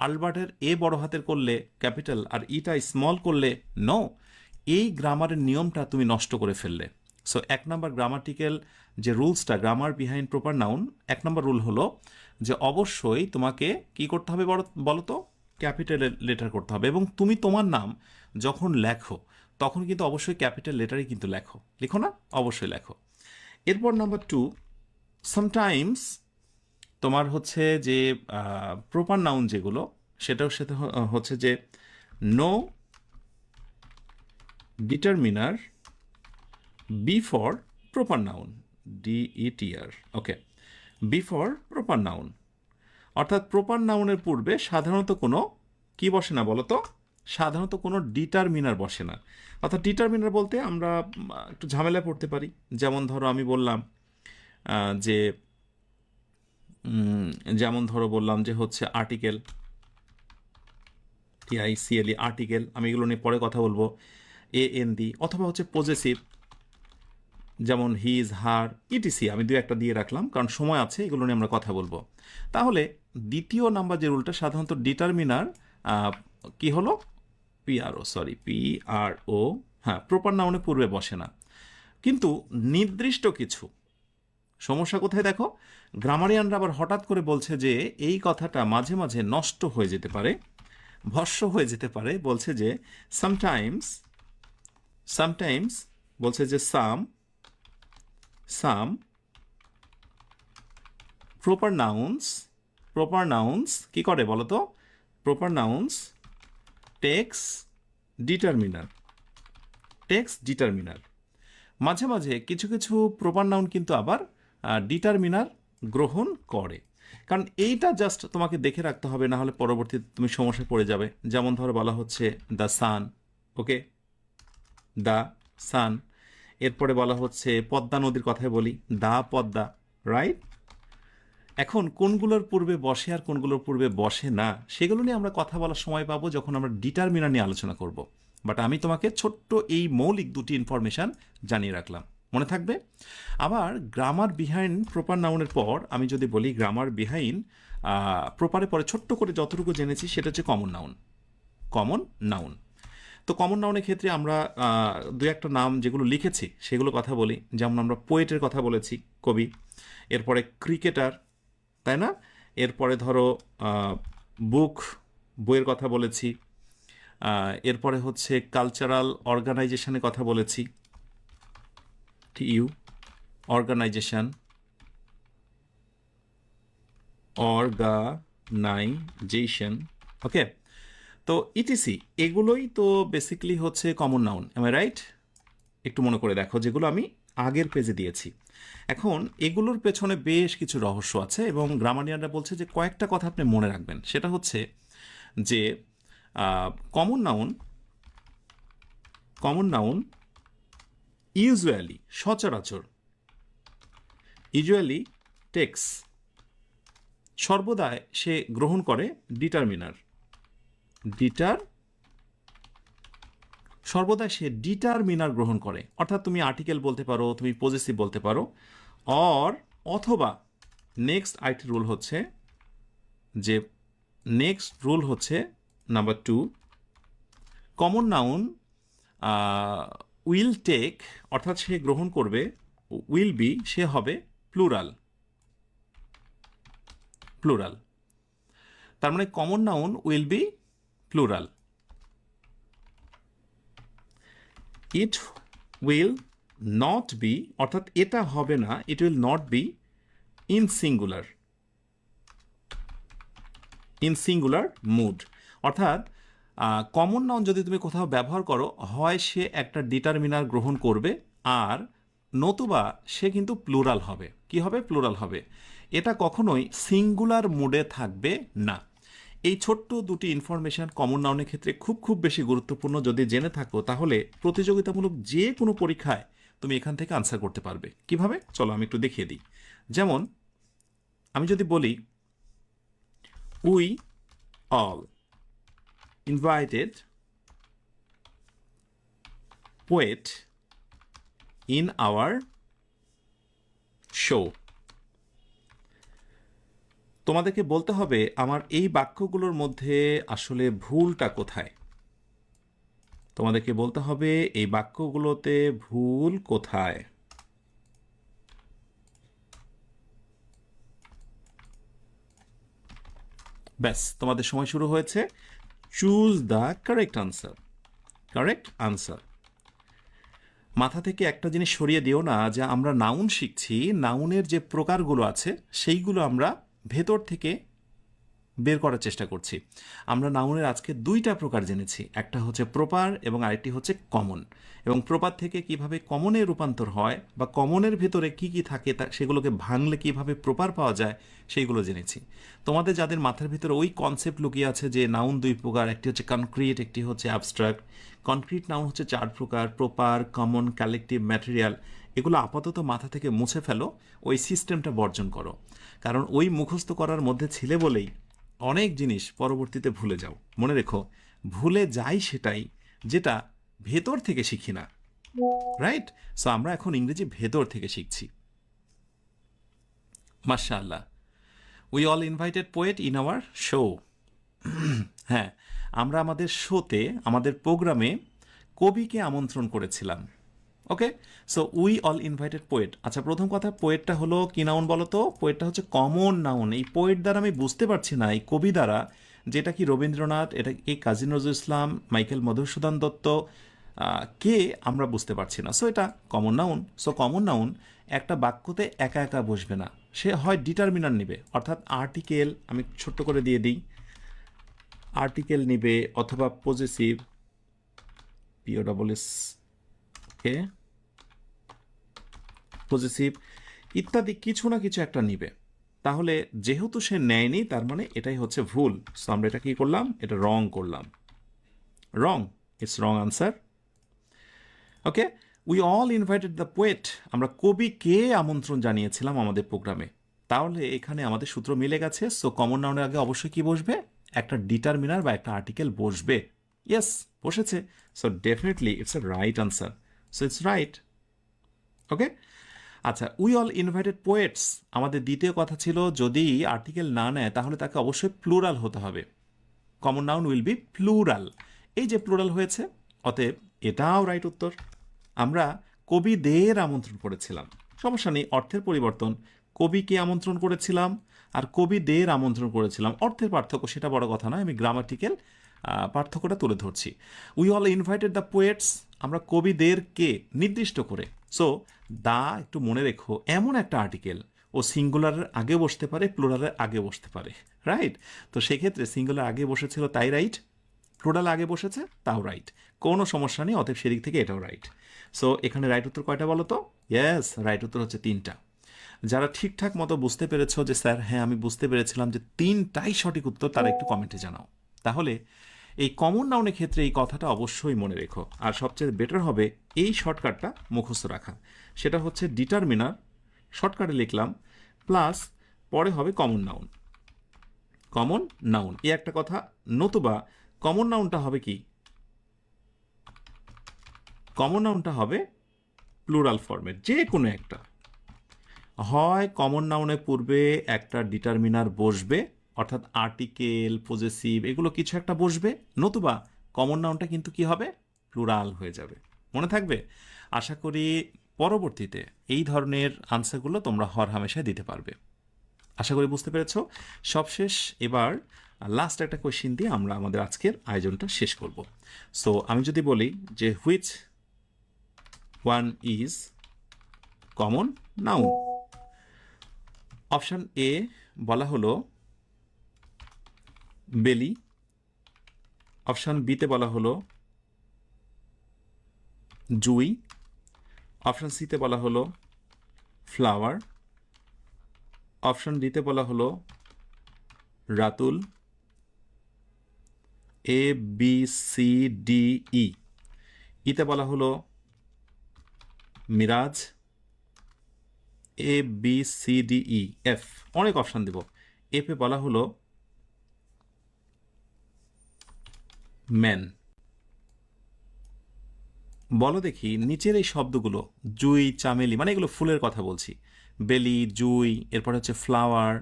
আলবার্টের এ বড় হাতের করলে ক্যাপিটাল আর ইটা স্মল করলে নো, এই গ্রামারের নিয়মটা তুমি নষ্ট করে ফেললে। সো 1 নম্বর গ্রামাটিক্যাল যে রুলসটা, গ্রামার বিহাইন্ড প্রপার নাউন, 1 নম্বর রুল হলো যে অবশ্যই তোমাকে কি করতে হবে বলো তো? ক্যাপিটাল লেটার করতে হবে, এবং তুমি তোমার নাম যখন লেখো তখন কিন্তু অবশ্যই ক্যাপিটাল লেটারই কিন্তু লেখো, লিখো না? অবশ্যই লেখো। এরপর নাম্বার 2, সামটাইমস তোমার হচ্ছে যে প্রপার নাউন যেগুলো, সেটাও সাথে হচ্ছে যে no determiner before proper noun, DETR, okay, before proper noun, অর্থাৎ প্রপার নাউনের পূর্বে সাধারণত কোনো কি বসে না বলো তো? সাধারণত কোনো ডিটারমিনার বসে না। অর্থাৎ ডিটারমিনার বলতে আমরা একটু ঝামেলায় পড়তে পারি। যেমন ধরো আমি বললাম যে যেমন ধরো বললাম যে হচ্ছে আর্টিকেল, TICLE আর্টিকেল, আমি এগুলো নিয়ে পরে কথা বলবো, AND, অথবা হচ্ছে পজেসিভ, যেমন হিজ, হার, ইটিসি, আমি দু একটা দিয়ে রাখলাম কারণ সময় আছে, এগুলো নিয়ে আমরা কথা বলবো। তাহলে দ্বিতীয় নাম্বার যে রুলটা, সাধারণত ডিটারমিনার কি হলো, PRO, হ্যাঁ, প্রপার নাউনের পূর্বে বসে না। কিন্তু নির্দিষ্ট কিছু সমস্যা কোথায় দেখো, গ্রামারিয়ানরা আবার হঠাৎ করে বলছে যে এই কথাটা মাঝে মাঝে নষ্ট হয়ে যেতে পারে, ভস্য হয়ে যেতে পারে। বলছে যে সামটাইমস বলছে যে সাম প্রপার নাউন্স কি করে বলো তো? Proper nouns takes determiner. মাঝে মাঝে কিছু কিছু প্রপার নাউন কিন্তু আবার ডিটারমিনার গ্রহণ করে। কারণ এইটা জাস্ট তোমাকে দেখে রাখতে হবে, না হলে পরবর্তীতে তুমি সমস্যায় পড়ে যাবে। যেমন ধরো বলা হচ্ছে the sun, okay, the sun. এরপরে বলা হচ্ছে পদ্মা নদীর কথাই বলি, দা পদ্মা, রাইট? এখন কোনগুলোর পূর্বে বসে আর কোনগুলোর পূর্বে বসে না, সেগুলো নিয়ে আমরা কথা বলার সময় পাবো যখন আমরা ডিটারমিনার নিয়ে আলোচনা করব। বাট আমি তোমাকে ছোট্ট এই মৌলিক দুটি ইনফরমেশান জানিয়ে রাখলাম, মনে থাকবে। আবার গ্রামার বিহাইন্ড প্রপার নাউনের পর আমি যদি বলি গ্রামার বিহাইন্ড প্রপারের পরে ছোট্ট করে যতটুকু জেনেছি সেটা হচ্ছে কমন নাউন। তো কমন নাউনের ক্ষেত্রে আমরা দু একটা নাম যেগুলো লিখেছি সেগুলো কথা বলি। যেমন আমরা পোয়েটের কথা বলেছি, কবি। এরপরে ক্রিকেটার, তাই না? এরপরে ধরো বইয়ের কথা বলেছি। এরপরে হচ্ছে কালচারাল অর্গানাইজেশনের কথা বলেছি, TU, অর্গানাইজেশন, ওকে। তো ইটিসি, এগুলোই তো বেসিক্যালি হচ্ছে common noun, am I right? একটু মনে করে দেখো, যেগুলো আমি আগের পেজে দিয়েছি। এখন এগুলোর পেছনে বেশ কিছু রহস্য আছে, এবং গ্রামারিয়ানরা বলছে যে কয়েকটা কথা আপনি মনে রাখবেন। সেটা হচ্ছে যে কমন নাউন ইউজুয়ালি টেক্স, সর্বদাই সে গ্রহণ করে সর্বদাই সে ডিটারমিনার গ্রহণ করে। অর্থাৎ তুমি আর্টিকেল বলতে পারো, তুমি পজেসিভ বলতে পারো, অথবা নেক্সট রুল হচ্ছে number 2, common noun will take, অর্থাৎ সে গ্রহণ করবে, উইল বি, সে হবে প্লুরাল। তার মানে common noun will be plural. It will not be, অর্থাৎ এটা হবে না, it will not be in singular mood. অর্থাৎ কমন নাউন যদি তুমি কোথাও ব্যবহার করো, হয় সে একটা ডিটারমিনার গ্রহণ করবে, আর নতুবা সে কিন্তু প্লুরাল হবে। কি হবে? প্লুরাল হবে। এটা কখনোই সিঙ্গুলার মুডে থাকবে না। এই ছোট্ট দুটি ইনফরমেশন কমন নাউনের ক্ষেত্রে খুব খুব বেশি গুরুত্বপূর্ণ। যদি জেনে থাকো তাহলে প্রতিযোগিতামূলক যে কোনো পরীক্ষায় তুমি এখান থেকে আনসার করতে পারবে। কিভাবে? চলো আমি একটু দেখিয়ে দিই। যেমন আমি যদি বলি we all invited poet in our show, তোমাদেরকে বলতে হবে আমার এই বাক্যগুলোর মধ্যে আসলে ভুলটা কোথায়। তোমাদেরকে বলতে হবে এই বাক্যগুলোতে ভুল কোথায়। ব্যাস, তোমাদের সময় শুরু হয়েছে। Choose the correct answer. Correct answer. মাথা থেকে একটা জিনিস সরিয়ে দিও না যে আমরা নাউন শিখছি, নাউনের যে প্রকারগুলো আছে সেইগুলো আমরা ভেতর থেকে বের করার চেষ্টা করছি। আমরা নাউনের আজকে দুইটা প্রকার জেনেছি, একটা হচ্ছে প্রপার এবং আরেকটি হচ্ছে কমন। এবং প্রপার থেকে কিভাবে কমনে রূপান্তর হয় বা কমনের ভেতরে কি কি থাকে তা সেগুলোকে ভাঙলে কিভাবে প্রপার পাওয়া যায় সেইগুলো জেনেছি। তোমাদের যাদের মাথার ভিতরে ওই কনসেপ্ট লুকিয়ে আছে যে নাউন দুই প্রকার, একটি হচ্ছে কনক্রিট, একটি হচ্ছে অ্যাবস্ট্রাক্ট। কনক্রিট নাউন হচ্ছে চার প্রকার, প্রপার, কমন, কালেকটিভ, ম্যাটেরিয়াল। এগুলো আপাতত মাথা থেকে মুছে ফেলো, ওই সিস্টেমটা বর্জন করো। কারণ ওই মুখস্থ করার মধ্যে ছিলে বলেই অনেক জিনিস পরবর্তীতে ভুলে যাও। মনে রেখো, ভুলে যাই সেটাই যেটা ভেতর থেকে শিখি না, রাইট? সো আমরা এখন ইংরেজি ভেতর থেকে শিখছি। মাশাআল্লাহ। We all invited poet in our show. হ্যাঁ, আমরা আমাদের শোতে, আমাদের প্রোগ্রামে কবিকে আমন্ত্রণ করেছিলাম। Okay, so we all invited poet. আচ্ছা, প্রথম কথা, পোয়েটটা হলো কি নাউন বলো তো? পোয়েটটা হচ্ছে কমন নাউন। এই পোয়েট দ্বারা আমি বুঝতে পারছি না, এই কবি দ্বারা, যেটা কি রবীন্দ্রনাথ, এটা কি কাজী নজরুল ইসলাম, মাইকেল মধুসূদন দত্ত, কে, আমরা বুঝতে পারছি না। সো এটা common noun. So common noun একটা বাক্যতে একা একা বসবে না, সে হয় ডিটারমিনার নিবে, অর্থাৎ আর্টিকেল, আমি ছোট্ট করে দিয়ে দিই, আর্টিকেল নিবে অথবা পজেসিভ, POSS, কে, পজেসিভ ইত্যাদি কিছু না কিছু একটা নিবে। তাহলে যেহেতু সে নেয়নি, তার মানে এটাই হচ্ছে ভুল। সো আমরা এটা কি করলাম? এটা রং করলাম। Wrong, it's wrong answer. Okay, we all invited the poet. আমরা কবিকে আমন্ত্রণ জানিয়েছিলাম আমাদের প্রোগ্রামে। তাহলে এখানে আমাদের সূত্র মিলে গেছে। সো কমন নাউনের আগে অবশ্যই কি বসবে? একটা ডিটারমিনার বা একটা আর্টিকেল বসবে। ইয়েস, বসেছে। So definitely it's a right answer. So it's right. Okay, আচ্ছা, উই অল ইনভাইটেড পোয়েটস, আমাদের দ্বিতীয় কথা ছিল যদি আর্টিকেল না নেয় তাহলে তাকে অবশ্যই প্লুরাল হতে হবে। Common noun will be plural. এই যে প্লুরাল হয়েছে, অতএব এটাও রাইট উত্তর। আমরা কবিদের আমন্ত্রণ করেছিলাম, সমস্যা নেই, অর্থের পরিবর্তন। কবিকে আমন্ত্রণ করেছিলাম আর কবিদের আমন্ত্রণ করেছিলাম, অর্থের পার্থক্য, সেটা বড় কথা নয়, আমি গ্রামাটিক্যাল পার্থক্যটা তুলে ধরছি। We all invited the poets, আমরা কবিদেরকে নির্দিষ্ট করে। সো দা একটু মনে রেখো, এমন একটা আর্টিকেল, ও সিঙ্গুলারের আগে বসতে পারে, প্লুরালের আগে বসতে পারে, রাইট? তো সেক্ষেত্রে সিঙ্গুলার আগে বসেছিল তাই রাইট, প্লুরাল আগে বসেছে তাও রাইট, কোনো সমস্যা নেই। অতএব সেদিক থেকে এটাও রাইট। সো এখানে রাইট উত্তর কয়টা বলো তো? ইয়েস, রাইট উত্তর হচ্ছে 3টা। যারা ঠিকঠাক মতো বুঝতে পেরেছো যে স্যার হ্যাঁ আমি বুঝতে পেরেছিলাম যে 3টাই সঠিক উত্তর, তারা একটু কমেন্টে জানাও। তাহলে এই কমন নাউনের ক্ষেত্রে এই কথাটা অবশ্যই মনে রেখো। আর সবচেয়ে বেটার হবে এই শর্টকাটটা মুখস্থ রাখা। সেটা হচ্ছে ডিটারমিনার, শর্টকাটে লিখলাম, প্লাস পরে হবে কমন নাউন। কমন নাউন, এই একটা কথা। নতুবা কমন নাউনটা হবে কি? কমন নাউনটা হবে প্লুরাল ফর্মের যে কোনো একটা। হয় কমন নাউনের পূর্বে একটা ডিটারমিনার বসবে, অর্থাৎ আর্টিকেল, পজেসিভ, এগুলো কিছু একটা বসবে, নতুবা কমন নাউনটা কিন্তু কি হবে? প্লুরাল হয়ে যাবে। মনে থাকবে? আশা করি পরবর্তীতে এই ধরনের আনসারগুলো তোমরা হরহামেশায় দিতে পারবে। আশা করি বুঝতে পেরেছো। সবশেষ এবার লাস্ট একটা কোয়েশ্চেন দিয়ে আমরা আমাদের আজকের আয়োজনটা শেষ করব। সো আমি যদি বলি যে which one is common noun, option A বলা হলো বেলি, অপশান বিতে বলা হলো জুই, অপশান সিতে বলা হলো ফ্লাওয়ার, অপশান ডিতে বলা হলো রাতুল, ABCDE, ইতে বলা হলো মিরাজ, ABCDEF, অনেক অপশান দেব। এফে বলা হলো ম্যান। বলো দেখি নিচের এই শব্দগুলো, জুই, চামেলি, মানে এগুলো ফুলের কথা বলছি, বেলি, জুই, এরপরে হচ্ছে ফ্লাওয়ার,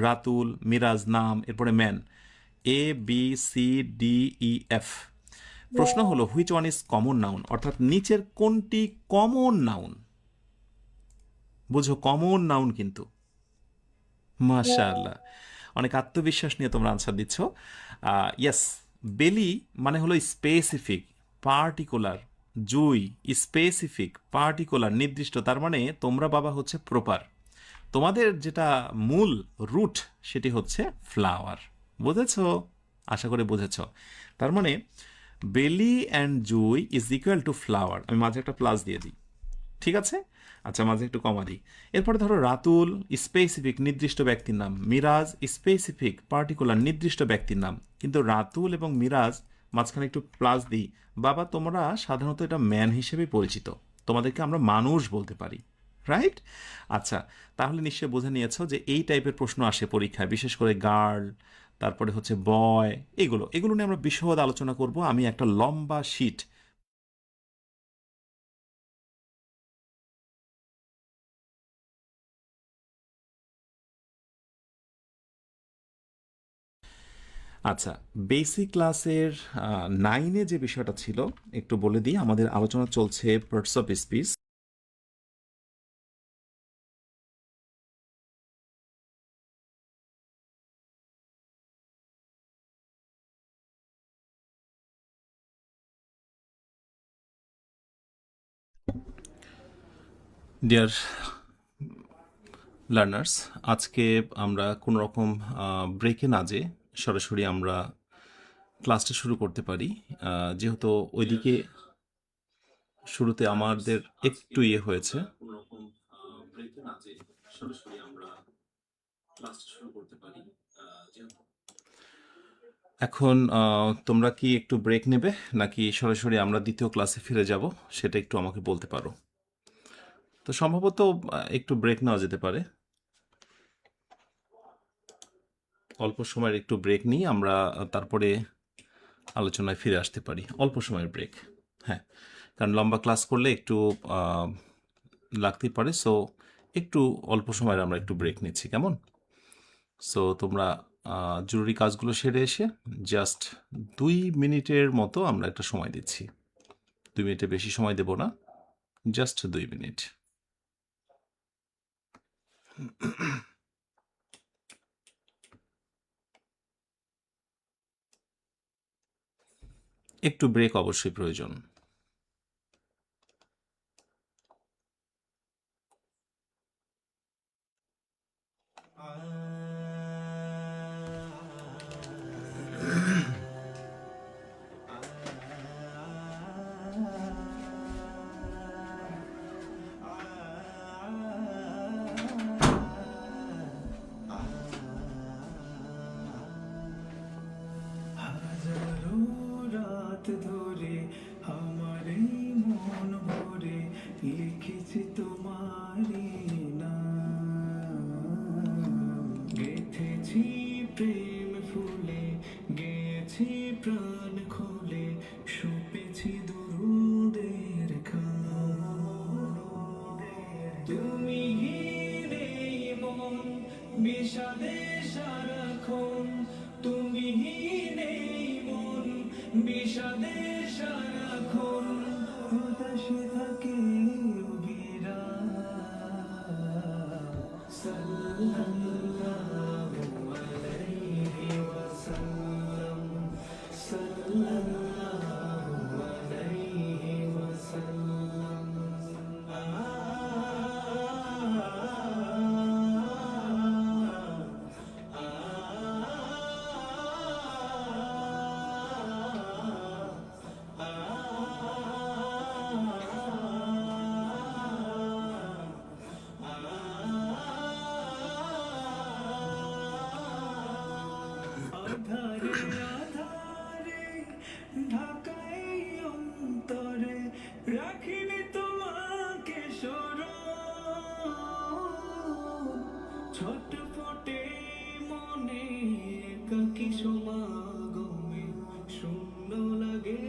রাতুল, মিরাজ নাম, এরপরে ম্যান, ABCDEF। প্রশ্ন হলো which one is common noun, অর্থাৎ নিচের কোনটি কমন নাউন? বুঝো, কমন নাউন কিন্তু। মাশাআল্লাহ, অনেক আত্মবিশ্বাস নিয়ে তোমরা আনসার দিচ্ছ। ইয়েস, বেলি মানে হলো স্পেসিফিক, পার্টিকুলার। জুই স্পেসিফিক, পার্টিকুলার, নির্দিষ্ট। তার মানে তোমরা বাবা হচ্ছে প্রপার। তোমাদের যেটা মূল রুট সেটি হচ্ছে ফ্লাওয়ার। বুঝেছো? আশা করে বুঝেছ। তার মানে বেলি and Jui is equal to flower. আমি মাঝে একটা প্লাস দিয়ে দিই, ঠিক আছে? আচ্ছা, মাঝে একটু কমা দিই। এরপরে ধরো রাতুল স্পেসিফিক, নির্দিষ্ট ব্যক্তির নাম। মিরাজ স্পেসিফিক, পার্টিকুলার, নির্দিষ্ট ব্যক্তির নাম। কিন্তু রাতুল এবং মিরাজ মাঝখানে একটু প্লাস দিই। বাবা তোমরা সাধারণত এটা ম্যান হিসেবে পরিচিত, তোমাদেরকে আমরা মানুষ বলতে পারি, রাইট? আচ্ছা, তাহলে নিশ্চয়ই বুঝে নিয়েছো যে এই টাইপের প্রশ্ন আসে পরীক্ষায়, বিশেষ করে গার্ল, তারপরে হচ্ছে বয়, এগুলো এগুলো নিয়ে আমরা বিশদ আলোচনা করব। আমি একটা লম্বা শিট। আচ্ছা, বেসিক ক্লাসের 9-এ যে বিষয়টা ছিল একটু বলে দিই। আমাদের আলোচনা চলছে parts of speech. Dear learners, আজকে আমরা কোনো রকম ব্রেকে না যেয়ে সরাসরি আমরা ক্লাসটা শুরু করতে পারি। যেহেতু ওইদিকে শুরুতে আমাদের একটু ইয়ে হয়েছে। এখন তোমরা কি একটু ব্রেক নেবে নাকি সরাসরি আমরা দ্বিতীয় ক্লাসে ফিরে যাব, সেটা একটু আমাকে বলতে পারো। তো সম্ভবত একটু ব্রেক নেওয়া যেতে পারে। অল্প সময়ের একটু ব্রেক নিয়ে আমরা তারপরে আলোচনায় ফিরে আসতে পারি। অল্প সময়ের ব্রেক, হ্যাঁ, কারণ লম্বা ক্লাস করলে একটু লাগতেই পারে। সো একটু অল্প সময়ের আমরা একটু ব্রেক নিচ্ছি, কেমন? সো তোমরা জরুরি কাজগুলো সেরে এসে জাস্ট 2 মিনিটের মতো আমরা একটা সময় দিচ্ছি। 2 মিনিটের বেশি সময় দেব না, জাস্ট 2 মিনিট। একটু ব্রেক অবশ্যই প্রয়োজন। হাজারো রাত ধরে আমার এই মন ভরে লিখেছি তোমারই নাম, গেঁথেছি প্রেম ফুলে, গেয়েছি প্রাণ খুলে, সপেছি দুরুদের খাম। তুমি নেই মন বিষাদে সারাক্ষণ, তুমি নেই মন বিষাদে সারাক্ষণ, উদাসে থাকে অবিরাম। সাল্লাল্লাহু আলাইহি ওয়াসাল্লাম, সাল্লাল্লাহু আলাইহি ওয়াসাল্লাম। আধারে আধারে ঢাকাই অন্তরে রাখিনি তোমাকে স্মরণ, ছটফটে মনে একাকী সমাগমে শূন্য লাগে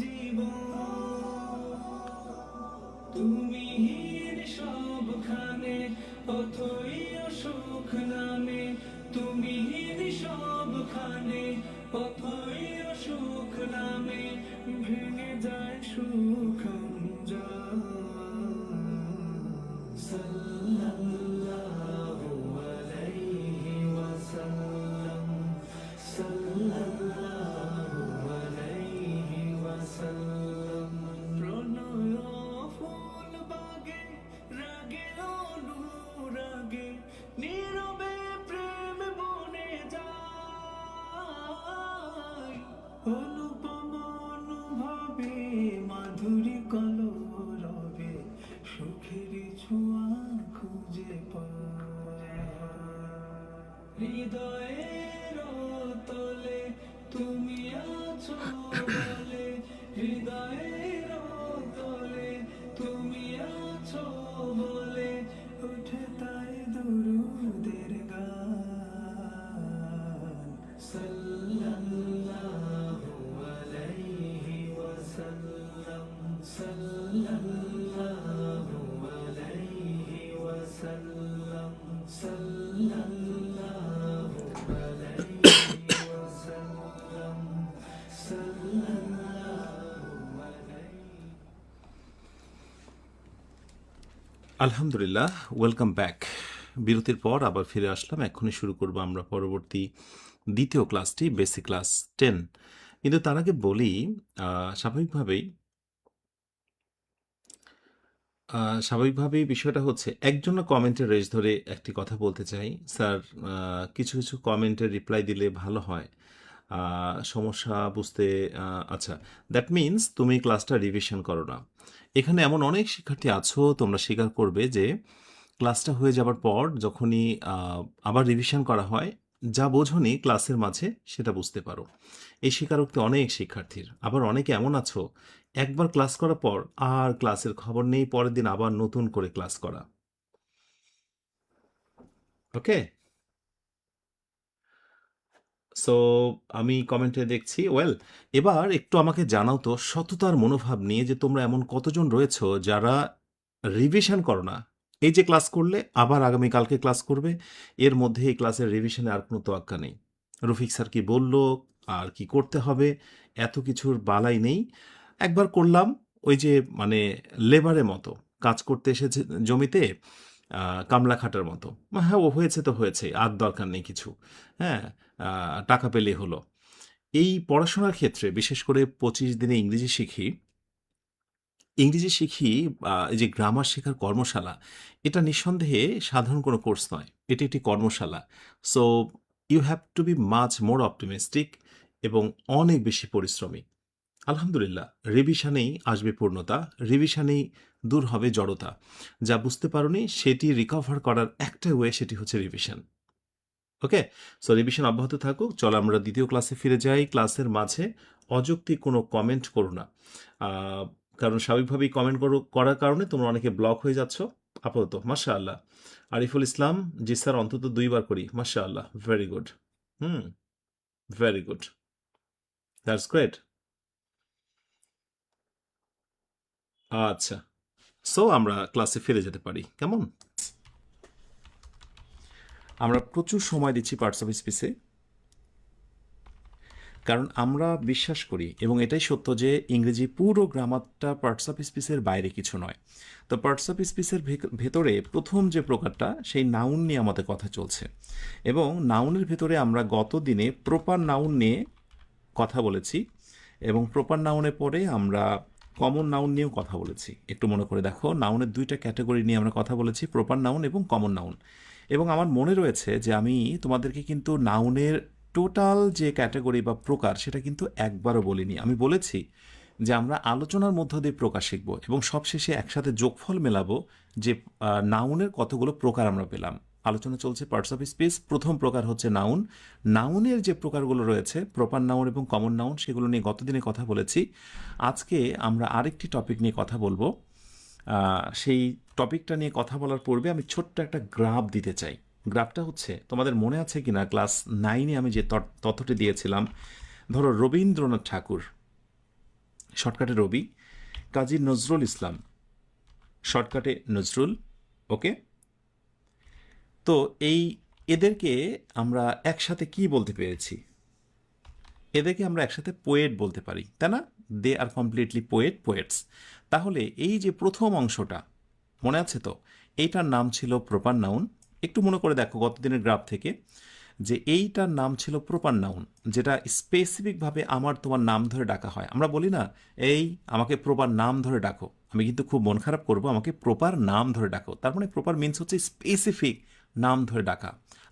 জীবন। তুমি সবখানে অথই অসুখ নামে, তুমি সবখানে অথই অসুখ নামে, ভেঙে যায় সুখ সাল্লাল্লাহু আলাইহি ওয়াসাল্লাম। হৃদয়ের তলে তুমি আছো বলে, হৃদয়ের তলে তুমি আছো বলে ওঠে তাই দুরুদের গান। সাল্লাল্লাহু আলাইহি ওয়াসাল্লাম, সাল্লাল্লাহু আলাইহি ওয়াসাল্লাম, সাল্লাল্লাহু আলাইহি ওয়াসাল্লাম, সাল্লাল্লাহু আলাইহি। আলহামদুলিল্লাহ, ওয়েলকাম ব্যাক। বিরতির পর আবার ফিরে আসলাম। এখনই শুরু করব আমরা পরবর্তী দ্বিতীয় ক্লাসটি, বেসিক ক্লাস 10। কিন্তু তার আগে বলি, স্বাভাবিকভাবেই বিষয়টা হচ্ছে একজন কমেন্টের রেশ ধরে একটি কথা বলতে চাই। স্যার, কিছু কিছু কমেন্টের রিপ্লাই দিলে ভালো হয়, সমস্যা বুঝতে। আচ্ছা, দ্যাট মিনস তুমি ক্লাসটা রিভিশন করো না। এখানে এমন অনেক শিক্ষার্থী আছো, তোমরা স্বীকার করবে যে ক্লাসটা হয়ে যাবার পর যখনই আবার রিভিশন করা হয়, যা বোঝনি ক্লাসের মাঝে সেটা বুঝতে পারো। এই স্বীকারোক্তি অনেক শিক্ষার্থীর। আবার অনেকে এমন আছো, একবার ক্লাস করার পর আর ক্লাসের খবর নেই, পরের দিন আবার নতুন করে ক্লাস করা। ওকে, সো আমি কমেন্টে দেখছি। ওয়েল, এবার একটু আমাকে জানাও তো সততার মনোভাব নিয়ে যে তোমরা এমন কতজন রয়েছো যারা রিভিশন করো না। এই যে ক্লাস করলে আবার আগামীকালকে ক্লাস করবে, এর মধ্যে এই ক্লাসের রিভিশনে আর কোনো তোয়াক্কা নেই। রফিক স্যার কি বলল, আর কি করতে হবে, এত কিছুর বালাই নেই। একবার করলাম, ওই যে মানে লেবারের মতো কাজ করতে এসেছে জমিতে, কামলা খাটার মতো। হ্যাঁ, ও হয়েছে তো হয়েছে, আর দরকার নেই কিছু। হ্যাঁ, টাকা পেলেই হলো। এই পড়াশোনার ক্ষেত্রে বিশেষ করে 25 দিনে ইংরেজি শিখি, এই যে গ্রামার শেখার কর্মশালা, এটা নিঃসন্দেহে সাধারণ কোনো কোর্স নয়, এটি একটি কর্মশালা। So you have to be much more optimistic এবং অনেক বেশি পরিশ্রমী। আলহামদুলিল্লাহ, রিভিশনেই আসবে পূর্ণতা, রিভিশনেই দূর হবে জড়তা। যা বুঝতে পারোনি সেটি রিকভার করার একটা ওয়ে, সেটি হচ্ছে রিভিশন। ওকে, সো রিভিশন অব্যাহত থাকুক। চলো আমরা দ্বিতীয় ক্লাসে ফিরে যাই। ক্লাসের মাঝে অযৌক্তিক কোনো কমেন্ট করো না, কারণ স্বাভাবিকভাবেই কমেন্ট করার কারণে তোমরা অনেকে ব্লক হয়ে যাচ্ছ। আপাতত মাশাআল্লাহ। আরিফুল ইসলাম, জি স্যার, অন্তত 2বার করি। মাশাআল্লাহ, very good. Very good, that's great. আচ্ছা, সো আমরা ক্লাসে ফিরে যেতে পারি, কেমন? আমরা প্রচুর সময় দিচ্ছি পার্টস অফ স্পিচে, কারণ আমরা বিশ্বাস করি এবং এটাই সত্য যে ইংরেজি পুরো গ্রামারটা পার্টস অফ স্পিচের বাইরে কিছু নয়। তো পার্টস অফ স্পিচের ভেতরে প্রথম যে প্রকারটা, সেই নাউন নিয়ে আমাদের কথা চলছে, এবং নাউনের ভেতরে আমরা গত দিনে প্রপার নাউন নিয়ে কথা বলেছি, এবং প্রপার নাউনের পরে আমরা কমন নাউন নিয়েও কথা বলেছি। একটু মনে করে দেখো, নাউনের 2টা ক্যাটাগরি নিয়ে আমরা কথা বলেছি, প্রপার নাউন এবং কমন নাউন। এবং আমার মনে রয়েছে যে আমি তোমাদেরকে কিন্তু নাউনের টোটাল যে ক্যাটাগরি বা প্রকার, সেটা কিন্তু একবারও বলিনি। আমি বলেছি যে আমরা আলোচনার মধ্য দিয়ে প্রকার শিখব এবং সবশেষে একসাথে যোগফল মেলাবো যে নাউনের কতগুলো প্রকার আমরা পেলাম। আলোচনা চলছে পার্টস অফ স্পিচ। প্রথম প্রকার হচ্ছে নাউন। নাউনের যে প্রকারগুলো রয়েছে, প্রপার নাউন এবং কমন নাউন, সেগুলো নিয়ে গতদিনে কথা বলেছি। আজকে আমরা আরেকটি টপিক নিয়ে কথা বলবো। সেই টপিকটা নিয়ে কথা বলার পূর্বে আমি ছোট্ট একটা গ্রাফ দিতে চাই। গ্রাফটা হচ্ছে, তোমাদের মনে আছে কিনা ক্লাস 9-এ আমি যে তথ্যটি দিয়েছিলাম, ধরো রবীন্দ্রনাথ ঠাকুর, শর্টকাটে রবি, কাজী নজরুল ইসলাম, শর্টকাটে নজরুল। ওকে, তো এদেরকে আমরা একসাথে কি বলতে পেরেছি? এদেরকে আমরা একসাথে পোয়েট বলতে পারি, তাই না? দে আর কমপ্লিটলি পোয়েটস। তাহলে এই যে প্রথম অংশটা মনে আছে তো, এইটার নাম ছিল প্রপার নাউন। একটু মনে করে দেখো গতদিনের গ্রাফ থেকে, যে এইটার নাম ছিল প্রপার নাউন, যেটা স্পেসিফিকভাবে আমার তোমার নাম ধরে ডাকা হয়। আমরা বলি না, এই আমাকে প্রপার নাম ধরে ডাকো, আমি কিন্তু খুব মন খারাপ করবো, আমাকে প্রপার নাম ধরে ডাকো। তার মানে প্রপার মিনস হচ্ছে স্পেসিফিক নাম ধরে ডাকা।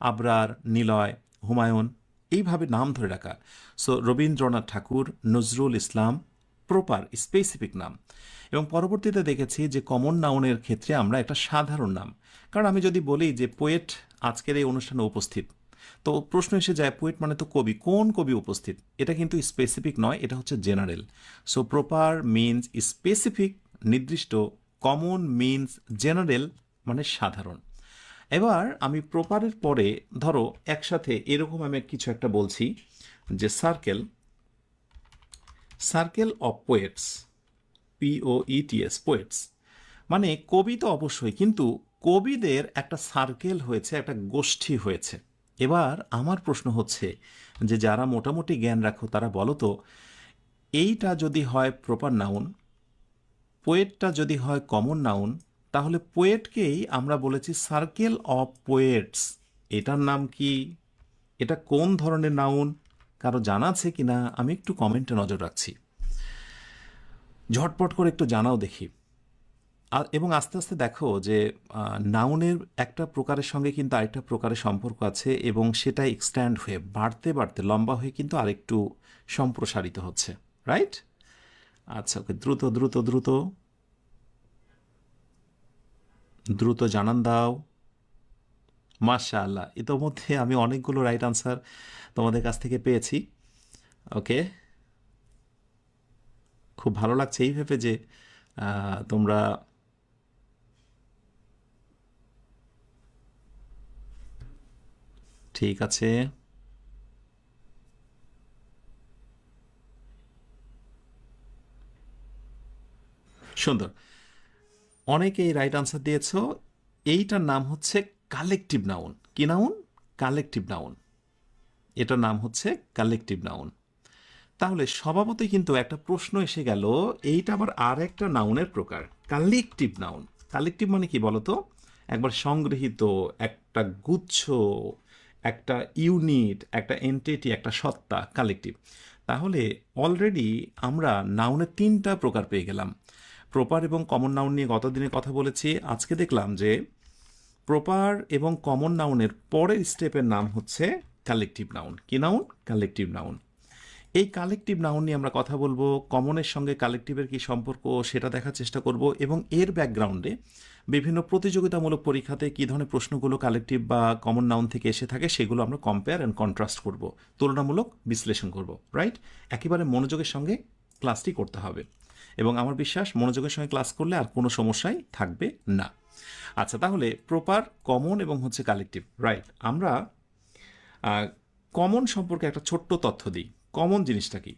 আবরার, নিলয়, হুমায়ুন, এইভাবে নাম ধরে ডাকা। সো রবীন্দ্রনাথ ঠাকুর, নজরুল ইসলাম, প্রপার স্পেসিফিক নাম। এবং পরবর্তীতে দেখেছি যে কমন নাউনের ক্ষেত্রে আমরা একটা সাধারণ নাম। কারণ আমি যদি বলি যে পোয়েট আজকের এই অনুষ্ঠানে উপস্থিত, তো প্রশ্ন এসে যায় পোয়েট মানে তো কবি, কোন কবি উপস্থিত? এটা কিন্তু স্পেসিফিক নয়, এটা হচ্ছে general. So proper means specific, নির্দিষ্ট। কমন মিনস জেনারেল, মানে সাধারণ। এবার আমি প্রপারের পরে ধরো একসাথে এরকম আমি কিছু একটা বলছি যে circle, circle of poets, POETS, poets, মানে কবি তো অবশ্যই, কিন্তু কবিদের একটা সার্কেল হয়েছে, একটা গোষ্ঠী হয়েছে। এবার আমার প্রশ্ন হচ্ছে যে যারা মোটামুটি জ্ঞান রাখো তারা বলো তো, এইটা যদি হয় প্রপার নাউন, পোয়েটটা যদি হয় কমন নাউন, তাহলে পোয়েটকেই আমরা বলেছি সার্কেল অফ পোয়েটস। এটার নাম কি? এটা কোন ধরনের নাউন? কারো জানা আছে কি না? আমি একটু কমেন্টে নজর রাখছি, ঝটপট করে একটু জানাও দেখি। এবং আস্তে আস্তে দেখো যে নাউনের একটা প্রকারের সঙ্গে কিন্তু আরেকটা প্রকারের সম্পর্ক আছে, এবং সেটা এক্সট্যান্ড হয়ে বাড়তে বাড়তে লম্বা হয়ে কিন্তু আরেকটু সম্প্রসারিত হচ্ছে, রাইট? আচ্ছা, ওকে, দ্রুত দ্রুত দ্রুত দ্রুত জানান দাও। মাশাআল্লাহ, ইতোমধ্যে আমি অনেকগুলো রাইট আনসার তোমাদের কাছ থেকে পেয়েছি। ওকে, খুব ভালো লাগছে এই ভেবে যে তোমরা ঠিক আছে। সুন্দর, অনেকেই রাইট আনসার দিয়েছো। এইটার নাম হচ্ছে কালেকটিভ নাউন। কি নাউন? Collective noun. এটার নাম হচ্ছে কালেকটিভ নাউন। তাহলে স্বভাবতই কিন্তু একটা প্রশ্ন এসে গেল, এইটা আবার আর একটা নাউনের প্রকার, কালেকটিভ নাউন। কালেকটিভ মানে কি বলতো? একবার সংগৃহীত, একটা গুচ্ছ, একটা ইউনিট, একটা এন্টিটি, একটা সত্তা, কালেকটিভ। তাহলে অলরেডি আমরা নাউনের 3টা প্রকার পেয়ে গেলাম। প্রপার এবং কমন নাউন নিয়ে গতদিনে কথা বলেছি। আজকে দেখলাম যে প্রপার এবং কমন নাউনের পরের স্টেপের নাম হচ্ছে কালেকটিভ নাউন। কি নাউন? Collective noun. এই কালেকটিভ নাউন নিয়ে আমরা কথা বলবো, কমনের সঙ্গে কালেকটিভের কি সম্পর্ক সেটা দেখার চেষ্টা করব, এবং এর ব্যাকগ্রাউন্ডে বিভিন্ন প্রতিযোগিতামূলক পরীক্ষাতে কী ধরনের প্রশ্নগুলো কালেকটিভ বা কমন নাউন থেকে এসে থাকে সেগুলো আমরা কম্পেয়ার অ্যান্ড কন্ট্রাস্ট করব, তুলনামূলক বিশ্লেষণ করব, রাইট? একেবারে মনোযোগের সঙ্গে ক্লাসটি করতে হবে, এবং আমার বিশ্বাস মনোযোগের সঙ্গে ক্লাস করলে আর কোনো সমস্যাই থাকবে না। আচ্ছা, তাহলে প্রপার, কমন এবং হচ্ছে কালেকটিভ, রাইট? আমরা কমন সম্পর্কে একটা ছোট্ট তথ্য দিই। কমন জিনিসটা কি?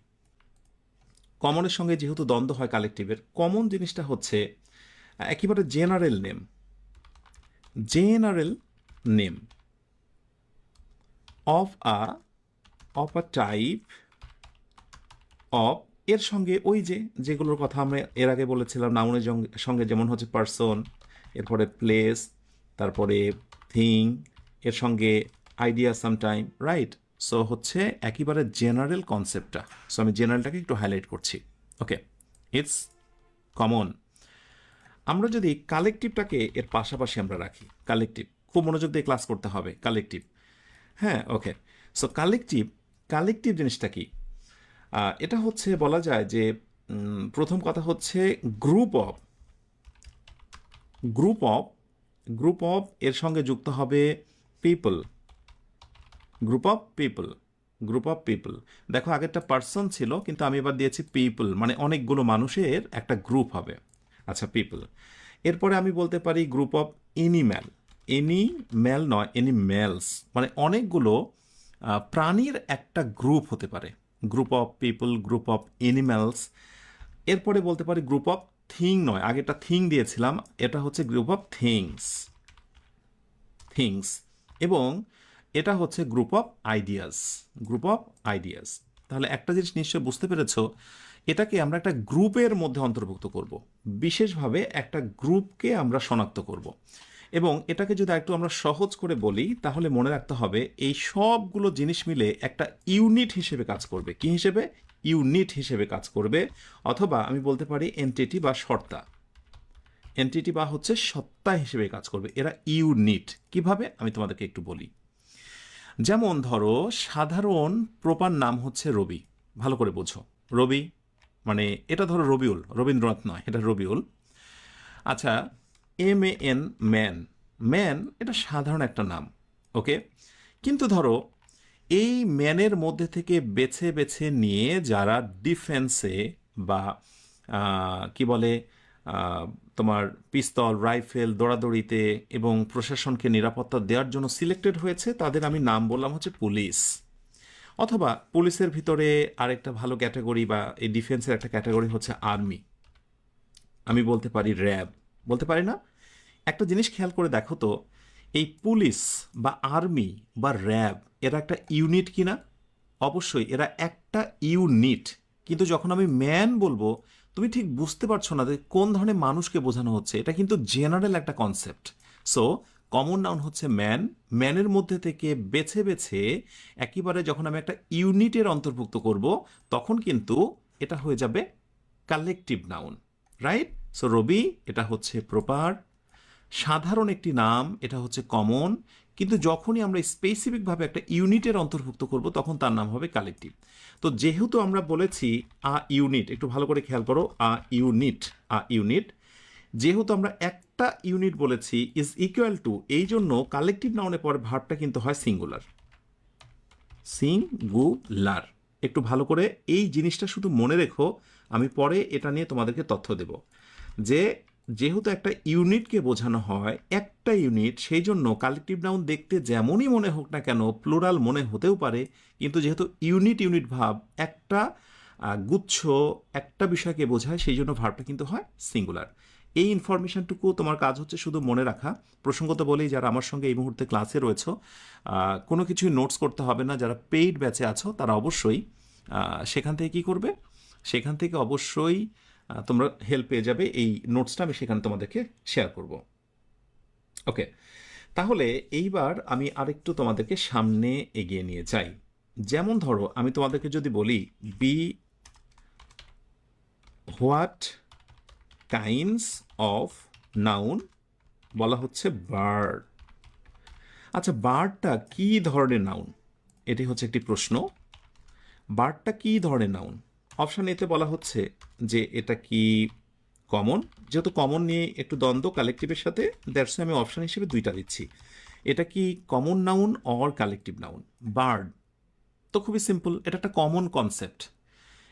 কমনের সঙ্গে যেহেতু দ্বন্দ্ব হয় কালেকটিভের, কমন জিনিসটা হচ্ছে একেবারে general name, general name of a type of, এর সঙ্গে ওই যেগুলোর কথা আমরা এর আগে বলেছিলাম নাউনের সঙ্গে, যেমন হচ্ছে পারসন, এরপরে প্লেস, তারপরে থিং, এর সঙ্গে আইডিয়া সামটাইম, রাইট? সো হচ্ছে একেবারে জেনারেল কনসেপ্টটা। সো আমি জেনারেলটাকে একটু হাইলাইট করছি। ওকে, ইটস কমন। আমরা যদি কালেকটিভটাকে এর পাশাপাশি আমরা রাখি, কালেকটিভ, খুব মনোযোগ দিয়ে ক্লাস করতে হবে, কালেকটিভ। হ্যাঁ, ওকে। সো কালেকটিভ, কালেকটিভ জিনিসটা কি? এটা হচ্ছে বলা যায় যে প্রথম কথা হচ্ছে group of, group of, group of এর সঙ্গে যুক্ত হবে people, group of people, group of people. দেখো আগেরটা পার্সন ছিল, কিন্তু আমি এবার দিয়েছি পিপল, মানে অনেকগুলো মানুষের একটা গ্রুপ হবে। আচ্ছা, পিপল। এরপরে আমি বলতে পারি গ্রুপ অফ এনিম্যাল, এনিম্যাল নয়, এনিম্যালস, মানে অনেকগুলো প্রাণীর একটা গ্রুপ হতে পারে, group of people, group of animals. এরপরে বলতে পারি গ্রুপ অফ থিং, নয়, আগেটা থিং দিয়েছিলাম, এটা হচ্ছে গ্রুপ অফ থিংস, থিংস। এবং এটা হচ্ছে group of ideas, group of ideas. তাহলে একটা জিনিস নিশ্চয় বুঝতে পেরেছ, এটাকে আমরা একটা গ্রুপের মধ্যে অন্তর্ভুক্ত করব, বিশেষভাবে একটা গ্রুপকে আমরা শনাক্ত করব। এবং এটাকে যদি একটু আমরা সহজ করে বলি, তাহলে মনে রাখতে হবে এই সবগুলো জিনিস মিলে একটা ইউনিট হিসেবে কাজ করবে। কি হিসেবে? ইউনিট হিসেবে কাজ করবে, অথবা আমি বলতে পারি এন্টিটি বা সত্তা, এন্টিটি বা হচ্ছে সত্তা হিসেবে কাজ করবে। এরা ইউনিট। কিভাবে আমি তোমাদেরকে একটু বলি। যেমন ধরো সাধারণ প্রপার নাম হচ্ছে রবি, ভালো করে বোঝো। রবি মানে এটা ধরো রবিউল, রবীন্দ্রনাথ নয়, এটা রবিউল। আচ্ছা, MAN, ম্যান, ম্যান এটা সাধারণ একটা নাম, ওকে। কিন্তু ধরো এই ম্যানের মধ্যে থেকে বেছে বেছে নিয়ে যারা ডিফেন্সে বা কি বলে আহ, তোমার পিস্তল রাইফেল দৌড়াদৌড়িতে এবং প্রশাসনকে নিরাপত্তা দেওয়ার জন্য সিলেক্টেড হয়েছে তাদের আমি নাম বললাম হচ্ছে পুলিশ। অথবা পুলিশের ভিতরে আরেকটা ভালো ক্যাটাগরি বা এই ডিফেন্সের একটা ক্যাটাগরি হচ্ছে আর্মি, আমি বলতে পারি র্যাব, বলতে পারি না? একটা জিনিস খেয়াল করে দেখো তো, এই পুলিশ বা আর্মি বা র্যাব এরা একটা ইউনিট কিনা? অবশ্যই এরা একটা ইউনিট। কিন্তু যখন আমি ম্যান বলবো তুমি ঠিক বুঝতে পারছো না যে কোন ধরনের মানুষকে বোঝানো হচ্ছে। এটা কিন্তু জেনারেল একটা কনসেপ্ট। সো কমন নাউন হচ্ছে ম্যান। ম্যানের মধ্যে থেকে বেছে বেছে একেবারে যখন আমি একটা ইউনিটের অন্তর্ভুক্ত করব তখন কিন্তু এটা হয়ে যাবে কালেকটিভ নাউন, রাইট? সো রবি এটা হচ্ছে প্রপার সাধারণ একটি নাম, এটা হচ্ছে কমন। কিন্তু যখনই আমরা স্পেসিফিকভাবে একটা ইউনিটের অন্তর্ভুক্ত করব তখন তার নাম হবে কালেকটিভ। তো যেহেতু আমরা বলেছি আ ইউনিট, একটু ভালো করে খেয়াল করো, আ ইউনিট যেহেতু আমরা একটা ইউনিট বলেছি ইজ ইকুয়াল টু, এই জন্য কালেকটিভ নাউনের পরে ভার্বটা কিন্তু হয় সিঙ্গুলার, সিঙ্গুলার। একটু ভালো করে এই জিনিসটা শুধু মনে রেখো, আমি পরে এটা নিয়ে তোমাদেরকে তথ্য দেব যে যেহেতু একটা ইউনিটকে বোঝানো হয় একটা ইউনিট, সেই জন্য কালেকটিভ নাউন দেখতে যেমনই মনে হোক না কেন প্লুরাল মনে হতেও পারে, কিন্তু যেহেতু ইউনিট ইউনিট ভাব একটা গুচ্ছ একটা বিষয়কে বোঝায় সেই জন্য ভার্বটা কিন্তু হয় সিঙ্গুলার। এই ইনফরমেশনটুকু তোমার কাজ হচ্ছে শুধু মনে রাখা। প্রসঙ্গত বলেই যারা আমার সঙ্গে এই মুহূর্তে ক্লাসে রয়েছে কোনো কিছুই নোটস করতে হবে না, যারা পেইড ব্যাচে আছো তারা অবশ্যই সেখান থেকে কী করবে, সেখান থেকে অবশ্যই তোমরা হেল্প পেয়ে যাবে। এই নোটসটা আমি সেখানে তোমাদেরকে শেয়ার করব। ওকে, তাহলে এইবার আমি আরেকটু তোমাদেরকে সামনে এগিয়ে নিয়ে যাই। যেমন ধরো আমি তোমাদেরকে যদি বলি be what kinds of noun, বলা হচ্ছে বার্ড। আচ্ছা বার্ডটা কি ধরনের নাউন, এটি হচ্ছে একটি প্রশ্ন। বার্ডটা কি ধরনের নাউন? অপশান এতে বলা হচ্ছে যে এটা কি কমন, যেহেতু কমন নিয়ে একটু দ্বন্দ্ব কালেকটিভের সাথে, দ্যাটস আমি অপশান হিসেবে দুইটা দিচ্ছি। এটা কি common noun or collective noun? Bird তো খুবই সিম্পল, এটা একটা কমন কনসেপ্ট,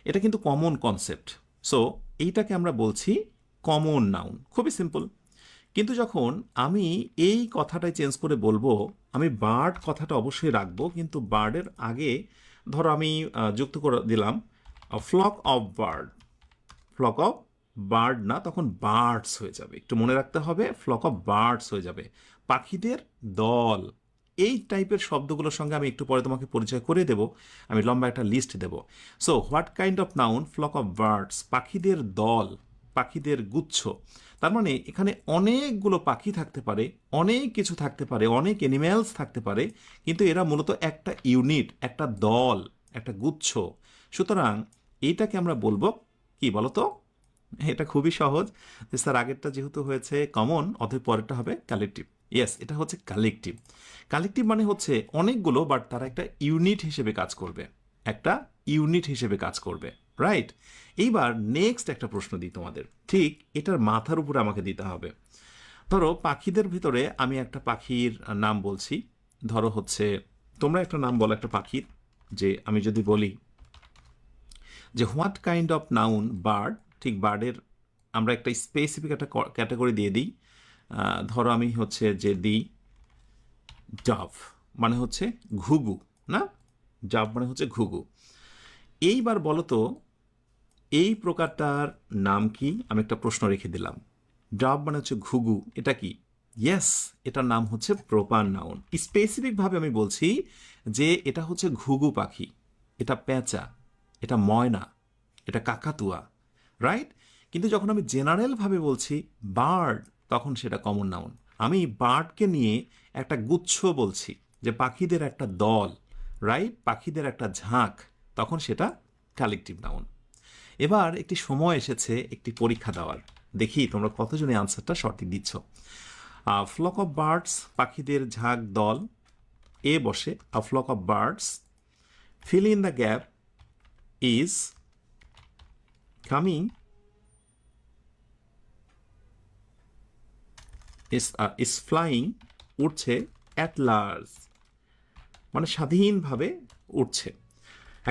এটা কিন্তু কমন কনসেপ্ট। সো এইটাকে আমরা বলছি কমন নাউন, খুবই সিম্পল। কিন্তু যখন আমি এই কথাটাই চেঞ্জ করে বলবো, আমি বার্ড কথাটা অবশ্যই রাখবো, কিন্তু বার্ডের আগে ধরো আমি যুক্ত করে দিলাম flock of bird. Flock of bird না, তখন বার্ডস হয়ে যাবে, একটু মনে রাখতে হবে, ফ্লক অফ বার্ডস হয়ে যাবে, পাখিদের দল। এই টাইপের শব্দগুলোর সঙ্গে আমি একটু পরে তোমাকে পরিচয় করে দেব, আমি লম্বা একটা লিস্ট দেব। So what kind of noun? Flock of birds, পাখিদের দল, পাখিদের গুচ্ছ। তার মানে এখানে অনেকগুলো পাখি থাকতে পারে, অনেক কিছু থাকতে পারে, অনেক অ্যানিম্যালস থাকতে পারে, কিন্তু এরা মূলত একটা ইউনিট, একটা দল, একটা গুচ্ছ। সুতরাং এইটাকে আমরা বলবো কি বলতো? এটা খুবই সহজ যে স্যার আগেরটা যেহেতু হয়েছে কমন, অতএব পরেরটা হবে কালেকটিভ। ইয়েস, এটা হচ্ছে কালেকটিভ। কালেকটিভ মানে হচ্ছে অনেকগুলো, বাট তারা একটা ইউনিট হিসেবে কাজ করবে, একটা ইউনিট হিসেবে কাজ করবে, রাইট? এইবার নেক্সট একটা প্রশ্ন দিই তোমাদের, ঠিক এটার মাথার উপরে আমাকে দিতে হবে। ধরো পাখিদের ভিতরে আমি একটা পাখির নাম বলছি, ধরো হচ্ছে তোমরা একটা নাম বলো একটা পাখির, যে আমি যদি বলি যে what kind of noun bird, ঠিক বার্ডের আমরা একটা স্পেসিফিক একটা ক্যাটাগরি দিয়ে দিই। ধরো আমি হচ্ছে যে দিই ডাভ, মানে হচ্ছে ঘুঘু, না? ডাভ মানে হচ্ছে ঘুঘু। এইবার বলো তো এই প্রকারটার নাম কি? আমি একটা প্রশ্ন রেখে দিলাম। ডাভ মানে হচ্ছে ঘুঘু, এটা কি? ইয়েস, এটার নাম হচ্ছে প্রপার নাউন। স্পেসিফিকভাবে আমি বলছি যে এটা হচ্ছে ঘুঘু পাখি, এটা পেঁচা, এটা ময়না, এটা কাকাতুয়া, রাইট? কিন্তু যখন আমি জেনারেলভাবে বলছি বার্ড, তখন সেটা কমন নাউন। আমি বার্ডকে নিয়ে একটা গুচ্ছ বলছি, যে পাখিদের একটা দল, রাইট, পাখিদের একটা ঝাঁক, তখন সেটা কালেকটিভ নাউন। এবার একটি সময় এসেছে একটি পরীক্ষা দেওয়ার, দেখি তোমরা কতজনে আনসারটা সঠিক দিচ্ছ। ফ্লক অফ বার্ডস, পাখিদের ঝাঁক দল, এ বসে a flock of birds, fill in the gap is coming, is flying, উড়ছে, at large, মানে স্বাধীনভাবে উঠছে।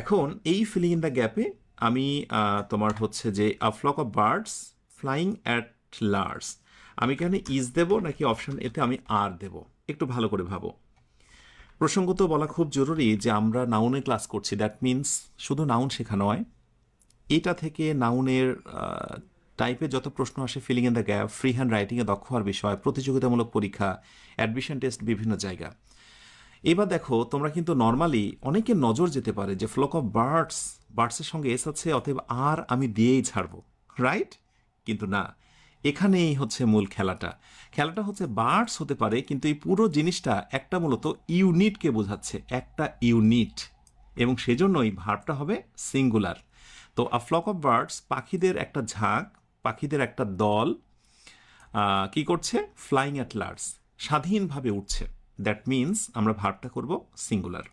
এখন এই ফিলিং ইন দ্য গ্যাপে আমি তোমার হচ্ছে যে a flock of birds flying at large, আমি এখানে ইজ দেব নাকি অপশন এতে আমি আর দেব, একটু ভালো করে ভাবো। প্রসঙ্গত বলা খুব জরুরি যে আমরা নাউনে ক্লাস করছি, দ্যাট মিন্স শুধু নাউন শেখা নয়, এটা থেকে নাউনের টাইপে যত প্রশ্ন আসে, filling in the gap, free hand রাইটিংয়ে দক্ষ হওয়ার বিষয়, প্রতিযোগিতামূলক পরীক্ষা, অ্যাডমিশন টেস্ট, বিভিন্ন জায়গা। এবার দেখো তোমরা কিন্তু নর্মালি অনেকের নজর যেতে পারে যে ফ্লক অফ বার্ডস, বার্ডসের সঙ্গে এস আছে, অতএব আর আমি দিয়েই ছাড়বো, রাইট? কিন্তু না, এখানেই হচ্ছে মূল খেলাটা। খেলাটা হচ্ছে বার্ডস হতে পারে, কিন্তু এই পুরো জিনিসটা একটা মূলত ইউনিটকে বোঝাচ্ছে, একটা ইউনিট, এবং সেজন্যই ভার্বটা হবে সিঙ্গুলার। তো আ ফ্লক অফ বার্ডস, পাখিদের একটা ঝাঁক, পাখিদের একটা দল কি করছে? ফ্লাইং অ্যাট লার্জ, স্বাধীনভাবে উঠছে। দ্যাট মিন্স আমরা ভার্বটা করব সিঙ্গুলার।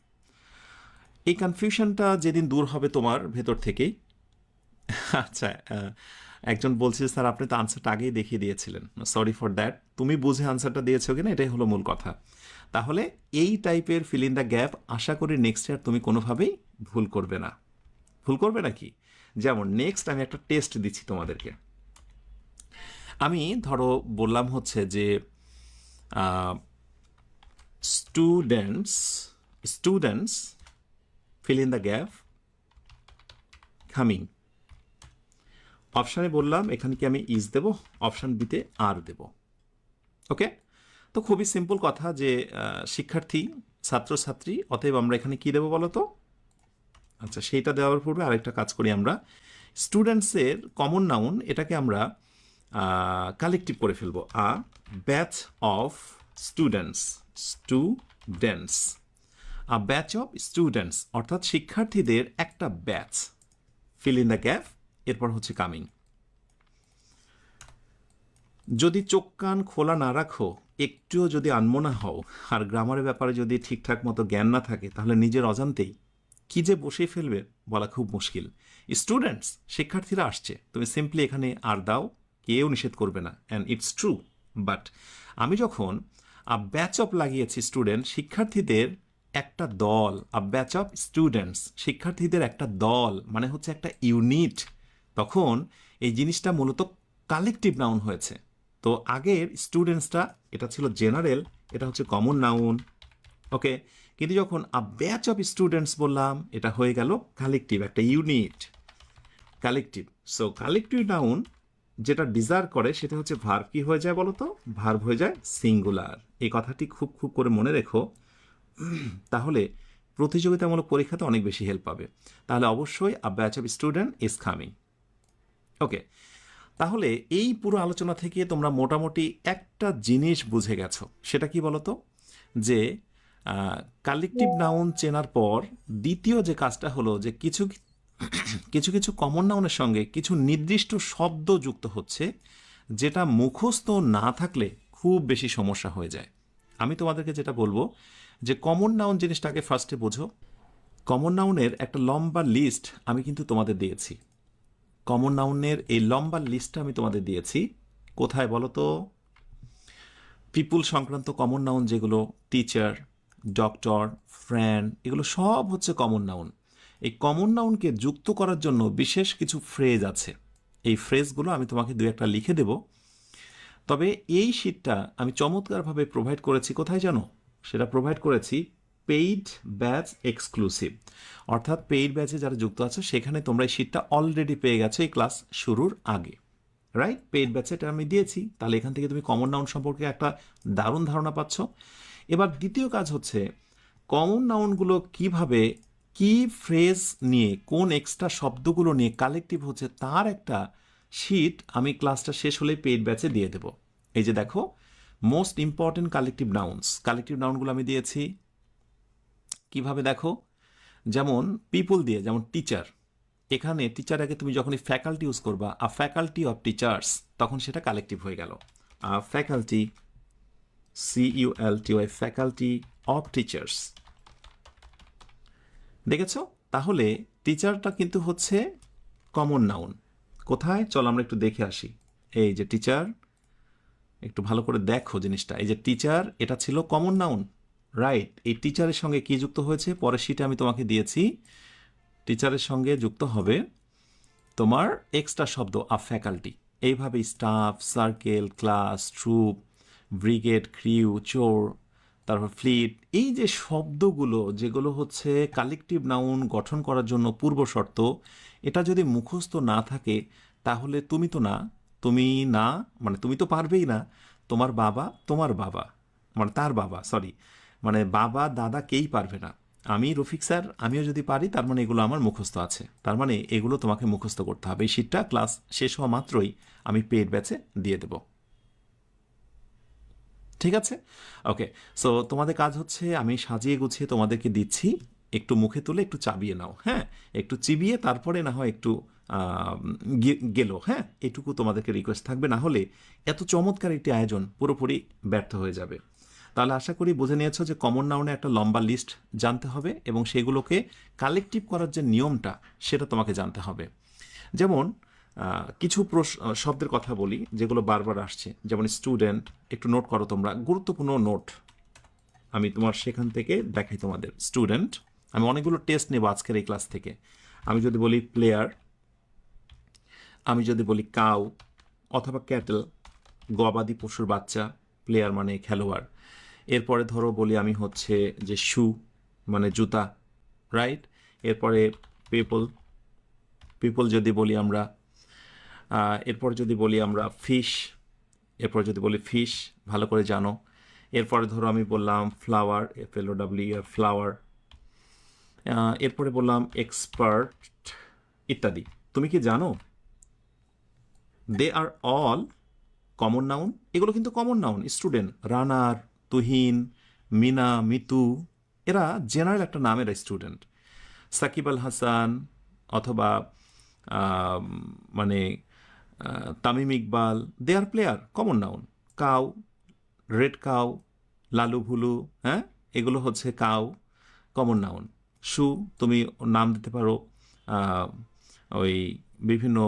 এই কনফিউশনটা যেদিন দূর হবে তোমার ভেতর থেকেই, আচ্ছা, একজন বলছে স্যার আপনি তো আনসারটা আগেই দেখিয়ে দিয়েছিলেন, সরি ফর দ্যাট। তুমি বুঝে আনসারটা দিয়েছো কিনা এটাই হলো মূল কথা। তাহলে এই টাইপের ফিল ইন দ্য গ্যাপ আশা করি নেক্সট ইয়ার তুমি কোনোভাবেই ভুল করবে না। ভুল করবে নাকি? যেমন নেক্সট আমি একটা টেস্ট দিচ্ছি তোমাদেরকে। আমি ধরো বললাম হচ্ছে যে students, students feel in the gap coming. অপশানে বললাম এখানে কি আমি ইজ দেব, অপশান বিতে আর দেব। ওকে, তো খুবই সিম্পল কথা যে শিক্ষার্থী, ছাত্রছাত্রী, অতএব আমরা এখানে কি দেবো বলো তো? আচ্ছা, সেইটা দেওয়ার পূর্বে আরেকটা কাজ করি আমরা। স্টুডেন্টসের কমন নাউন, এটাকে আমরা কালেকটিভ করে ফেলবো। A batch of students, students, a batch of students অর্থাৎ শিক্ষার্থীদের একটা ব্যাচ, ফিল ইন দ্য গ্যাপ, এরপর হচ্ছে কামিং। যদি চোখ কান খোলা না রাখো, একটুও যদি আনমনা হও, আর গ্রামারের ব্যাপারে যদি ঠিকঠাক মতো জ্ঞান না থাকে, তাহলে নিজের অজান্তেই কি যে বসে ফেলবে বলা খুব মুশকিল। স্টুডেন্টস, শিক্ষার্থীরা আসছে, তুমি সিম্পলি এখানে আর দাও, কেউ নিষেধ করবে না, অ্যান্ড ইটস ট্রু। বাট আমি যখন আ ব্যাচ অফ লাগিয়েছি স্টুডেন্ট, শিক্ষার্থীদের একটা দল, আ ব্যাচ অফ স্টুডেন্টস, শিক্ষার্থীদের একটা দল মানে হচ্ছে একটা ইউনিট, তখন এই জিনিসটা মূলত কালেকটিভ নাউন হয়েছে। তো আগের স্টুডেন্টসটা এটা ছিল জেনারেল, এটা হচ্ছে কমন নাউন। ওকে, কিন্তু যখন আ ব্যাচ অফ স্টুডেন্টস বললাম, এটা হয়ে গেল কালেকটিভ, একটা unit, collective. So collective noun যেটা ডিজার্ভ করে সেটা হচ্ছে ভার্ব কি হয়ে যায় বলো তো? ভার্ব হয়ে যায় সিঙ্গুলার। এই কথাটি খুব খুব করে মনে রেখো, তাহলে প্রতিযোগিতামূলক পরীক্ষাতে অনেক বেশি হেল্প পাবে। তাহলে অবশ্যই a batch of student is coming. Okay, তাহলে এই পুরো আলোচনা থেকে তোমরা মোটামুটি একটা জিনিস বুঝে গেছো, সেটা কি বলতো? যে কালেকটিভ নাউন চেনার পর দ্বিতীয় যে কাজটা হলো যে কিছু কিছু কিছু কমন নাউনের সঙ্গে কিছু নির্দিষ্ট শব্দ যুক্ত হচ্ছে, যেটা মুখস্থ না থাকলে খুব বেশি সমস্যা হয়ে যায়। আমি তোমাদেরকে যেটা বলবো যে কমন নাউন জিনিসটাকে ফার্স্টে বোঝো। কমন নাউনের একটা লম্বা লিস্ট আমি কিন্তু তোমাদের দিয়েছি। কমন নাউনের এই লম্বা লিস্টটা আমি তোমাদের দিয়েছি কোথায় বলো তো? পিপুল সংক্রান্ত কমন নাউন যেগুলো, টিচার, ডক্টর, ফ্রেন্ড, এগুলো সব হচ্ছে কমন নাউন। এই কমন নাউনকে যুক্ত করার জন্য বিশেষ কিছু ফ্রেজ আছে। এই ফ্রেজগুলো আমি তোমাকে দু একটা লিখে দেব। তবে এই শীটটা আমি চমৎকারভাবে প্রোভাইড করেছি কোথায় জানো? সেটা প্রোভাইড করেছি পেইড ব্যাচ এক্সক্লুসিভ, অর্থাৎ পেইড ব্যাচে যারা যুক্ত আছে সেখানে তোমরা এই শীটটা অলরেডি পেয়ে গেছো এই ক্লাস শুরুর আগে, রাইট? পেইড ব্যাচে এটা আমি দিয়েছি, তাহলে এখান থেকে তুমি কমন নাউন সম্পর্কে একটা দারুণ ধারণা পাচ্ছ। এবার দ্বিতীয় কাজ হচ্ছে কমন নাউনগুলো কিভাবে, কি ফ্রেজ নিয়ে, কোন এক্সট্রা শব্দগুলো নিয়ে কালেকটিভ হচ্ছে তার একটা শীট আমি ক্লাসটা শেষ হলেই পেইড ব্যাচে দিয়ে দেব। এই যে দেখো, মোস্ট ইম্পর্টেন্ট কালেকটিভ নাউনগুলো আমি দিয়েছি। কিভাবে দেখো? যেমন পিপল দিয়ে, যেমন টিচার, এখানে টিচার আগে তুমি যখনই ফ্যাকাল্টি ইউজ করবা, আ ফ্যাকাল্টি অফ টিচার্স, তখন সেটা কালেকটিভ হয়ে গেল। A faculty, CULTY, faculty of teachers. দেখেছো? তাহলে টিচারটা কিন্তু হচ্ছে কমন নাউন। কোথায়? চলো আমরা একটু দেখে আসি। এই যে টিচার, একটু ভালো করে দেখো জিনিসটা। এই যে টিচার, এটা ছিল কমন নাউন, রাইট, এই টিচারের সঙ্গে কি যুক্ত হয়েছে পরের শীটে আমি তোমাকে দিয়েছি। টিচারের সঙ্গে যুক্ত হবে তোমার এক্সট্রা শব্দ আ ফ্যাকাল্টি। এইভাবে staff, circle, class, troop, brigade, crew, চোর, তারপর ফ্লিট, এই যে শব্দগুলো যেগুলো হচ্ছে কালেকটিভ নাউন গঠন করার জন্য পূর্ব শর্ত, এটা যদি মুখস্থ না থাকে তাহলে তুমি তো না, তুমি না মানে তুমি তো পারবেই না, তোমার বাবা মানে তার বাবা, সরি, মানে বাবা দাদা কেই পারবে না। আমি রফিক স্যার আমিও যদি পারি তার মানে এগুলো আমার মুখস্থ আছে, তার মানে এগুলো তোমাকে মুখস্থ করতে হবে। এই শীটটা ক্লাস শেষ হওয়া মাত্রই আমি পেড ব্যাচে দিয়ে দেব। ঠিক আছে, ওকে। সো তোমাদের কাজ হচ্ছে আমি সাজিয়ে গুছিয়ে তোমাদেরকে দিচ্ছি, একটু মুখে তুলে একটু চাবিয়ে নাও, হ্যাঁ, একটু চিবিয়ে তারপরে না হয় একটু গেলো, হ্যাঁ, এটুকু তোমাদেরকে রিকোয়েস্ট থাকবে, না হলে এত চমৎকার একটি আয়োজন পুরোপুরি ব্যর্থ হয়ে যাবে। তাহলে আশা করি বুঝে নিয়েছো যে কমন নাউনে একটা লম্বা লিস্ট জানতে হবে এবং সেগুলোকে কালেকটিভ করার যে নিয়মটা সেটা তোমাকে জানতে হবে। যেমন কিছু শব্দের কথা বলি যেগুলো বারবার আসছে, যেমন স্টুডেন্ট, একটু নোট করো তোমরা, গুরুত্বপূর্ণ নোট আমি তোমার সেখান থেকে দেখাই তোমাদের। স্টুডেন্ট, আমি অনেকগুলো টেস্ট নেব আজকের এই ক্লাস থেকে। আমি যদি বলি প্লেয়ার, আমি যদি বলি কাউ অথবা ক্যাটেল, গবাদি পশুর বাচ্চা, প্লেয়ার মানে খেলোয়াড়। এরপরে ধরো বলি আমি হচ্ছে যে শু মানে জুতা, রাইট। এরপরে পিপল, পিপল যদি বলি আমরা, এরপর যদি বলি আমরা ফিশ, এরপর যদি বলি ফিশ ভালো করে জানো। এরপরে ধরো আমি বললাম ফ্লাওয়ার, FLOWER ফ্লাওয়ার। এরপরে বললাম এক্সপার্ট ইত্যাদি। তুমি কি জানো দে আর অল কমন নাউন? এগুলো কিন্তু কমন নাউন। স্টুডেন্ট, রানার, তুহিন, মিনা, মিতু, এরা জেনারেল একটা নাম, এরা স্টুডেন্ট। সাকিব আল হাসান অথবা মানে Tamim Iqbal, they are player, common noun. Cow, red cow, Lalu Bhulu, হ্যাঁ, এগুলো হচ্ছে কাউ, কমন নাউন। শু, তুমি নাম দিতে পারো ওই বিভিন্ন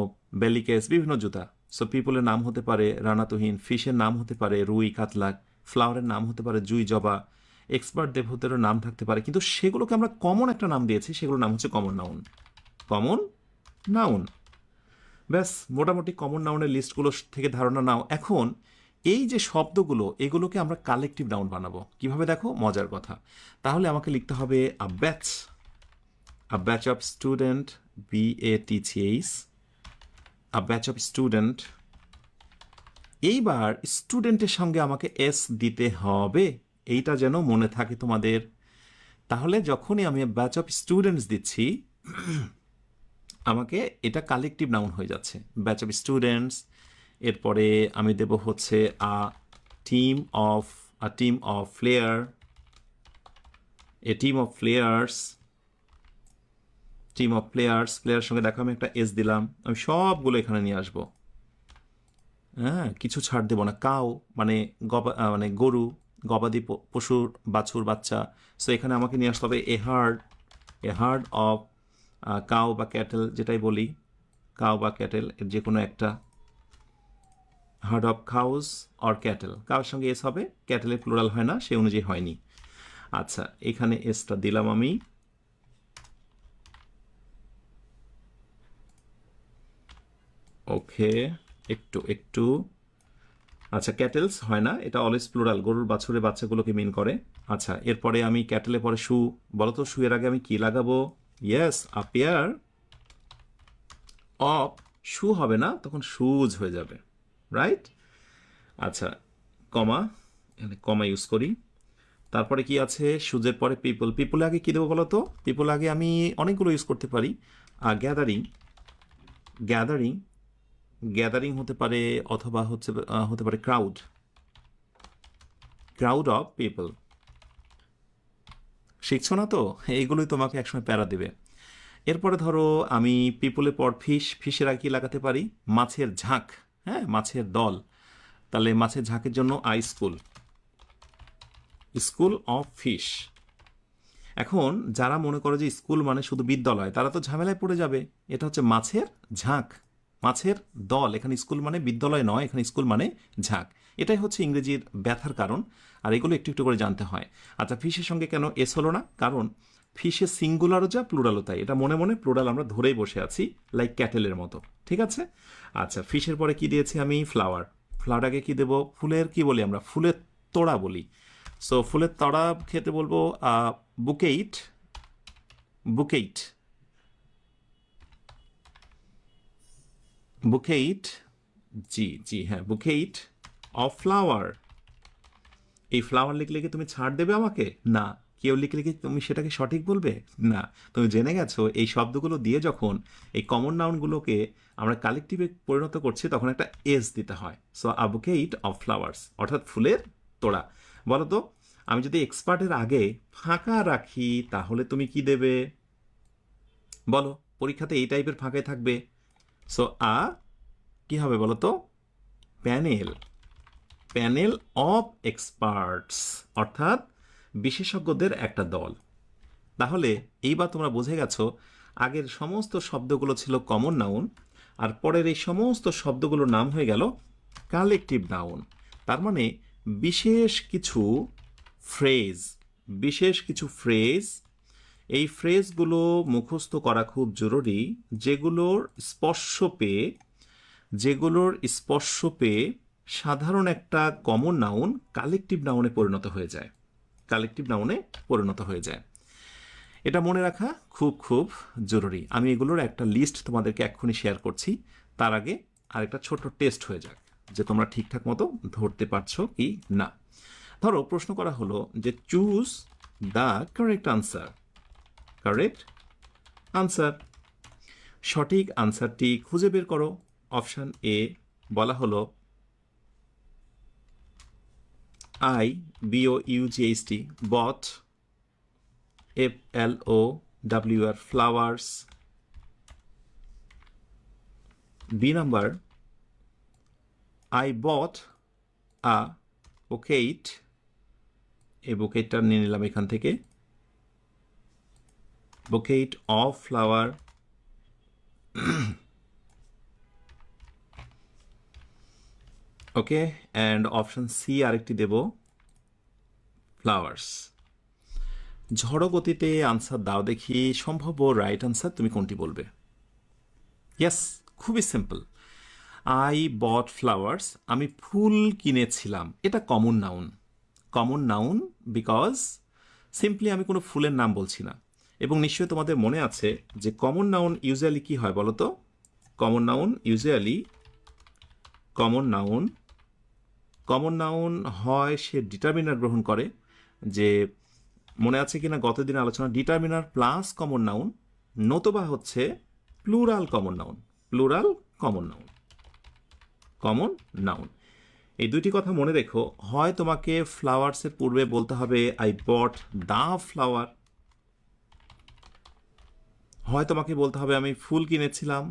বেলিকেস, বিভিন্ন জুতা। সো পিপলের নাম হতে পারে রানা তুহিন, ফিশের নাম হতে পারে রুই কাতলা, ফ্লাওয়ারের নাম হতে পারে জুই জবা, এক্সপার্ট দেবহূতেরও নাম থাকতে পারে, কিন্তু সেগুলোকে আমরা কমন একটা নাম দিয়েছি, সেগুলোর নাম হচ্ছে কমন নাউন। কমন নাউন, ব্যাস। মোটামুটি কমন নাউনের লিস্টগুলো থেকে ধারণা নাও। এখন এই যে শব্দগুলো এগুলোকে আমরা কালেকটিভ নাউন বানাবো কিভাবে, দেখো মজার কথা। তাহলে আমাকে লিখতে হবে a batch, a batch of student, BATCH, a batch of student. এইবার স্টুডেন্টের সঙ্গে আমাকে এস দিতে হবে, এইটা যেন মনে থাকে তোমাদের। তাহলে যখনই আমি ব্যাচ অফ স্টুডেন্টস দিচ্ছি আমাকে এটা কালেকটিভ নাউন হয়ে যাচ্ছে, ব্যাচ অফ স্টুডেন্টস। এরপরে আমি দেব হচ্ছে a team of, a team of player, a team of players, team of players. Player সঙ্গে দেখো আমি একটা এস দিলাম, আমি সবগুলো এখানে নিয়ে আসবো, হ্যাঁ, কিছু ছাড় দেবো না। কাউ মানে মানে গরু, গবাদি পশুর বাছুর বাচ্চা। সো এখানে আমাকে নিয়ে আসতে হবে এ হার্ড অফ কাউ বা ক্যাটেল, যেটাই বলি কাউ বা ক্যাটেল এর যে কোনো একটা, hard of cows or cattle. কাউর সঙ্গে এস হবে, ক্যাটেলের প্লুরাল হয় না, সে অনুযায়ী হয়নি। আচ্ছা, এখানে এসটা দিলাম আমি। ওকে, একটু একটু, আচ্ছা ক্যাটেলস হয় না, এটা অলওয়েজ প্লুরাল, গরুর বাছুরের বাচ্চাগুলোকে মিন করে। আচ্ছা, এরপরে আমি ক্যাটেলে পরে শু, বলো তো শুয়ের আগে আমি কি লাগাবো? ইয়েস, আ পেয়ার অফ, শু হবে না, তখন শুজ হয়ে যাবে, রাইট। আচ্ছা, কমা, এখানে কমা ইউজ করি। তারপরে কি আছে, শুজের পরে পিপল, পিপলের আগে কি দেবো বলো তো? পিপল আগে আমি অনেকগুলো ইউজ করতে পারি। গ্যাদারিং, গ্যাদারিং, গ্যাদারিং হতে পারে, অথবা হতে পারে ক্রাউড, ক্রাউড অফ পিপল। শিখছো না তো, এইগুলোই তোমাকে একসময় প্যারা দেবে। এরপরে ধরো আমি পিপলের পর ফিশ, ফিশের আগে কি লাগাতে পারি? মাছের ঝাঁক, হ্যাঁ, মাছের দল। তাহলে মাছের ঝাঁকের জন্য I school, school of fish. এখন যারা মনে করে যে স্কুল মানে শুধু বিদ্যালয়, তারা তো ঝামেলায় পড়ে যাবে। এটা হচ্ছে মাছের ঝাঁক, মাছের দল, এখানে স্কুল মানে বিদ্যালয় নয়, এখানে স্কুল মানে ঝাঁক। এটাই হচ্ছে ইংরেজির ব্যথার কারণ, আর এগুলো একটু একটু করে জানতে হয়। আচ্ছা, ফিশের সঙ্গে কেন এস হলো না? কারণ ফিশের সিঙ্গুলারও যা প্লুরালও তাই, এটা মনে মনে প্লুরাল আমরা ধরেই বসে আছি, লাইক ক্যাটেলের মতো। ঠিক আছে। আচ্ছা, ফিশের পরে কি দিয়েছি আমি? ফ্লাওয়ার। ফ্লাওয়ারটাকে কি দেবো? ফুলের কি বলি আমরা? ফুলের তোড়া বলি। সো ফুলের তোড়া খেতে বলবো বুকেইট। বুকেইট, বুকেইট, জি জি হ্যাঁ, বুকেইট অফ ফ্লাওয়ার। এই ফ্লাওয়ার লিখলে কি তুমি ছাড় দেবে আমাকে? না। কেউ লিখলে কি তুমি সেটাকে সঠিক বলবে? না। তুমি জেনে গেছো এই শব্দগুলো দিয়ে যখন এই কমন নাউনগুলোকে আমরা কালেকটিভে পরিণত করছি তখন একটা এস দিতে হয়। সো আ বুকেইট অফ ফ্লাওয়ার্স, অর্থাৎ ফুলের তোড়া। বলো তো, আমি যদি এক্সপার্টের আগে ফাঁকা রাখি তাহলে তুমি কি দেবে? বলো, পরীক্ষাতে এই টাইপের ফাঁকাই থাকবে। সো কি হবে বলো তো? প্যানেল। প্যানেল অফ এক্সপার্টস, অর্থাৎ বিশেষজ্ঞদের একটা দল। তাহলে এইবার তোমরা বুঝে গেছো আগের সমস্ত শব্দগুলো ছিল কমন নাউন, আর পরের এই সমস্ত শব্দগুলোর নাম হয়ে গেল কালেকটিভ নাউন। তার মানে বিশেষ কিছু ফ্রেজ, বিশেষ কিছু ফ্রেজ, এই ফ্রেজগুলো মুখস্থ করা খুব জরুরি, যেগুলোর স্পর্শ পেয়ে সাধারণ একটা কমন নাউন কালেকটিভ নাউনে পরিণত হয়ে যায়, কালেকটিভ নাউনে পরিণত হয়ে যায়। এটা মনে রাখা খুব খুব জরুরি। আমি এগুলোর একটা লিস্ট তোমাদেরকে এক্ষুনি শেয়ার করছি। তার আগে আরেকটা ছোট্ট টেস্ট হয়ে যাক যে তোমরা ঠিকঠাক মতো ধরতে পারছো কি না। ধরো প্রশ্ন করা হলো যে choose the correct answer. Correct answer, সঠিক আনসারটি খুঁজে বের করো। অপশন এ বলা হলো BOUGHT, bought, FLOWER, flowers. B number, I bought a bouquet. এই বুকেটটা নিয়ে নিলাম এখান থেকে, bouquet of flower. Okay, and option C আরেকটি দেব, ফ্লাওয়ার্স। ঝড়ো গতিতে আনসার দাও দেখি, সম্ভাব্য রাইট আনসার তুমি কোনটি বলবে? ইয়েস, খুবই সিম্পল। আই বট ফ্লাওয়ার্স, আমি ফুল কিনেছিলাম। এটা common noun. Common noun because simply আমি কোনো ফুলের নাম বলছি না। এবং নিশ্চয়ই তোমাদের মনে আছে যে কমন নাউন ইউজুয়ালি কি হয় বলো তো? Common noun usually, common noun হয় সে ডিটারমিনার গ্রহণ করে। যে মনে আছে কিনা গতদিন আলোচনা, ডিটারমিনার প্লাস কমন নাউন, নতুবা হচ্ছে plural common noun. Plural common noun, common noun. এই দুইটি কথা মনে রেখো। হয় তোমাকে ফ্লাওয়ার্সের পূর্বে বলতে হবে আই বট দ্য ফ্লাওয়ার, হয় তোমাকে বলতে হবে আমি ফুল কিনেছিলাম,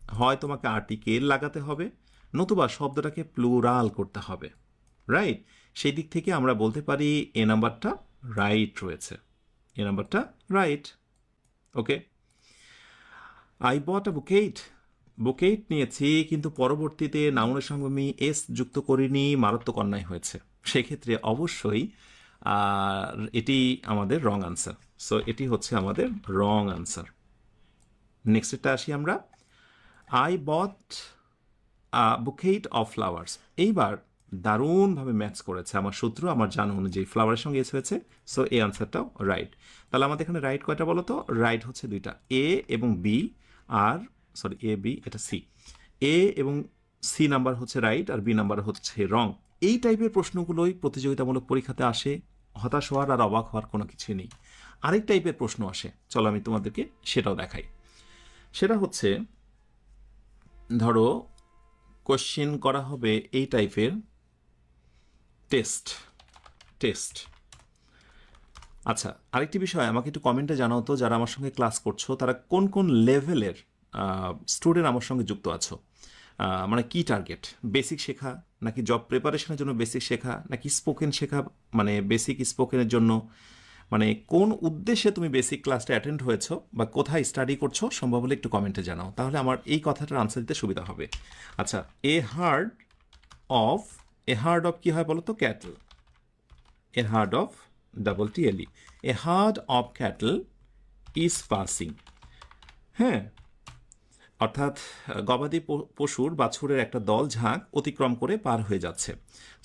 হয় তোমাকে আর্টিকেল লাগাতে হবে, নতুবা শব্দটাকে প্লুরাল করতে হবে। রাইট? সেই দিক থেকে আমরা বলতে পারি এ নাম্বারটা রাইট রয়েছে, এ নাম্বারটা right. Okay, I bought a bouquet, bouquet নিয়েছি কিন্তু পরবর্তীতে নাউনের সঙ্গে আমি এস যুক্ত করিনি, মারাত্মক অন্যায় হয়েছে। সেক্ষেত্রে অবশ্যই এটি আমাদের রং আনসার। সো এটি হচ্ছে আমাদের রং আনসার। নেক্সটটা আসি আমরা, I bought bouquet of flowers. এইবার দারুণভাবে ম্যাচ করেছে আমার সূত্র, আমার জানা অনুযায়ী ফ্লাওয়ারের সঙ্গে এস হয়েছে। সো এই আনসারটাও রাইট। তাহলে আমাদের এখানে রাইট কয়টা বলো তো? রাইট হচ্ছে দুইটা, এ এবং B. R sorry, A B, এটা সি। এ এবং সি নাম্বার হচ্ছে রাইট, আর বি নাম্বার হচ্ছে রং। এই টাইপের প্রশ্নগুলোই প্রতিযোগিতামূলক পরীক্ষাতে আসে। হতাশ হওয়ার আর অবাক হওয়ার কোনো কিছুই নেই। আরেক টাইপের প্রশ্ন আসে, চলো আমি তোমাদেরকে সেটাও দেখাই। সেটা হচ্ছে ধরো কোশ্চেন করা হবে এই টাইপের, টেস্ট। আচ্ছা, আরেকটি বিষয় আমাকে একটু কমেন্টে জানাও তো, যারা আমার সঙ্গে ক্লাস করছো তারা কোন কোন লেভেলের স্টুডেন্ট আমার সঙ্গে যুক্ত আছো। মানে কি টার্গেট? বেসিক শেখা, নাকি জব প্রিপারেশনের জন্য বেসিক শেখা, নাকি স্পোকেন শেখা, মানে বেসিক স্পোকেনের জন্য, মানে কোন উদ্দেশ্যে তুমি বেসিক ক্লাসটা অ্যাটেন্ড হয়েছো বা কোথায় স্টাডি করছো সম্ভব হলে একটু কমেন্টে জানাও, তাহলে আমার এই কথাটার আনসার দিতে সুবিধা হবে। আচ্ছা, অফ এ হার্ড অফ কি হয় বলো তো? Cattle. A herd of double T L E, a herd of cattle is passing. হ্যাঁ, অর্থাৎ গবাদি পশুর বাছুরের একটা দল ঝাঁক অতিক্রম করে পার হয়ে যাচ্ছে।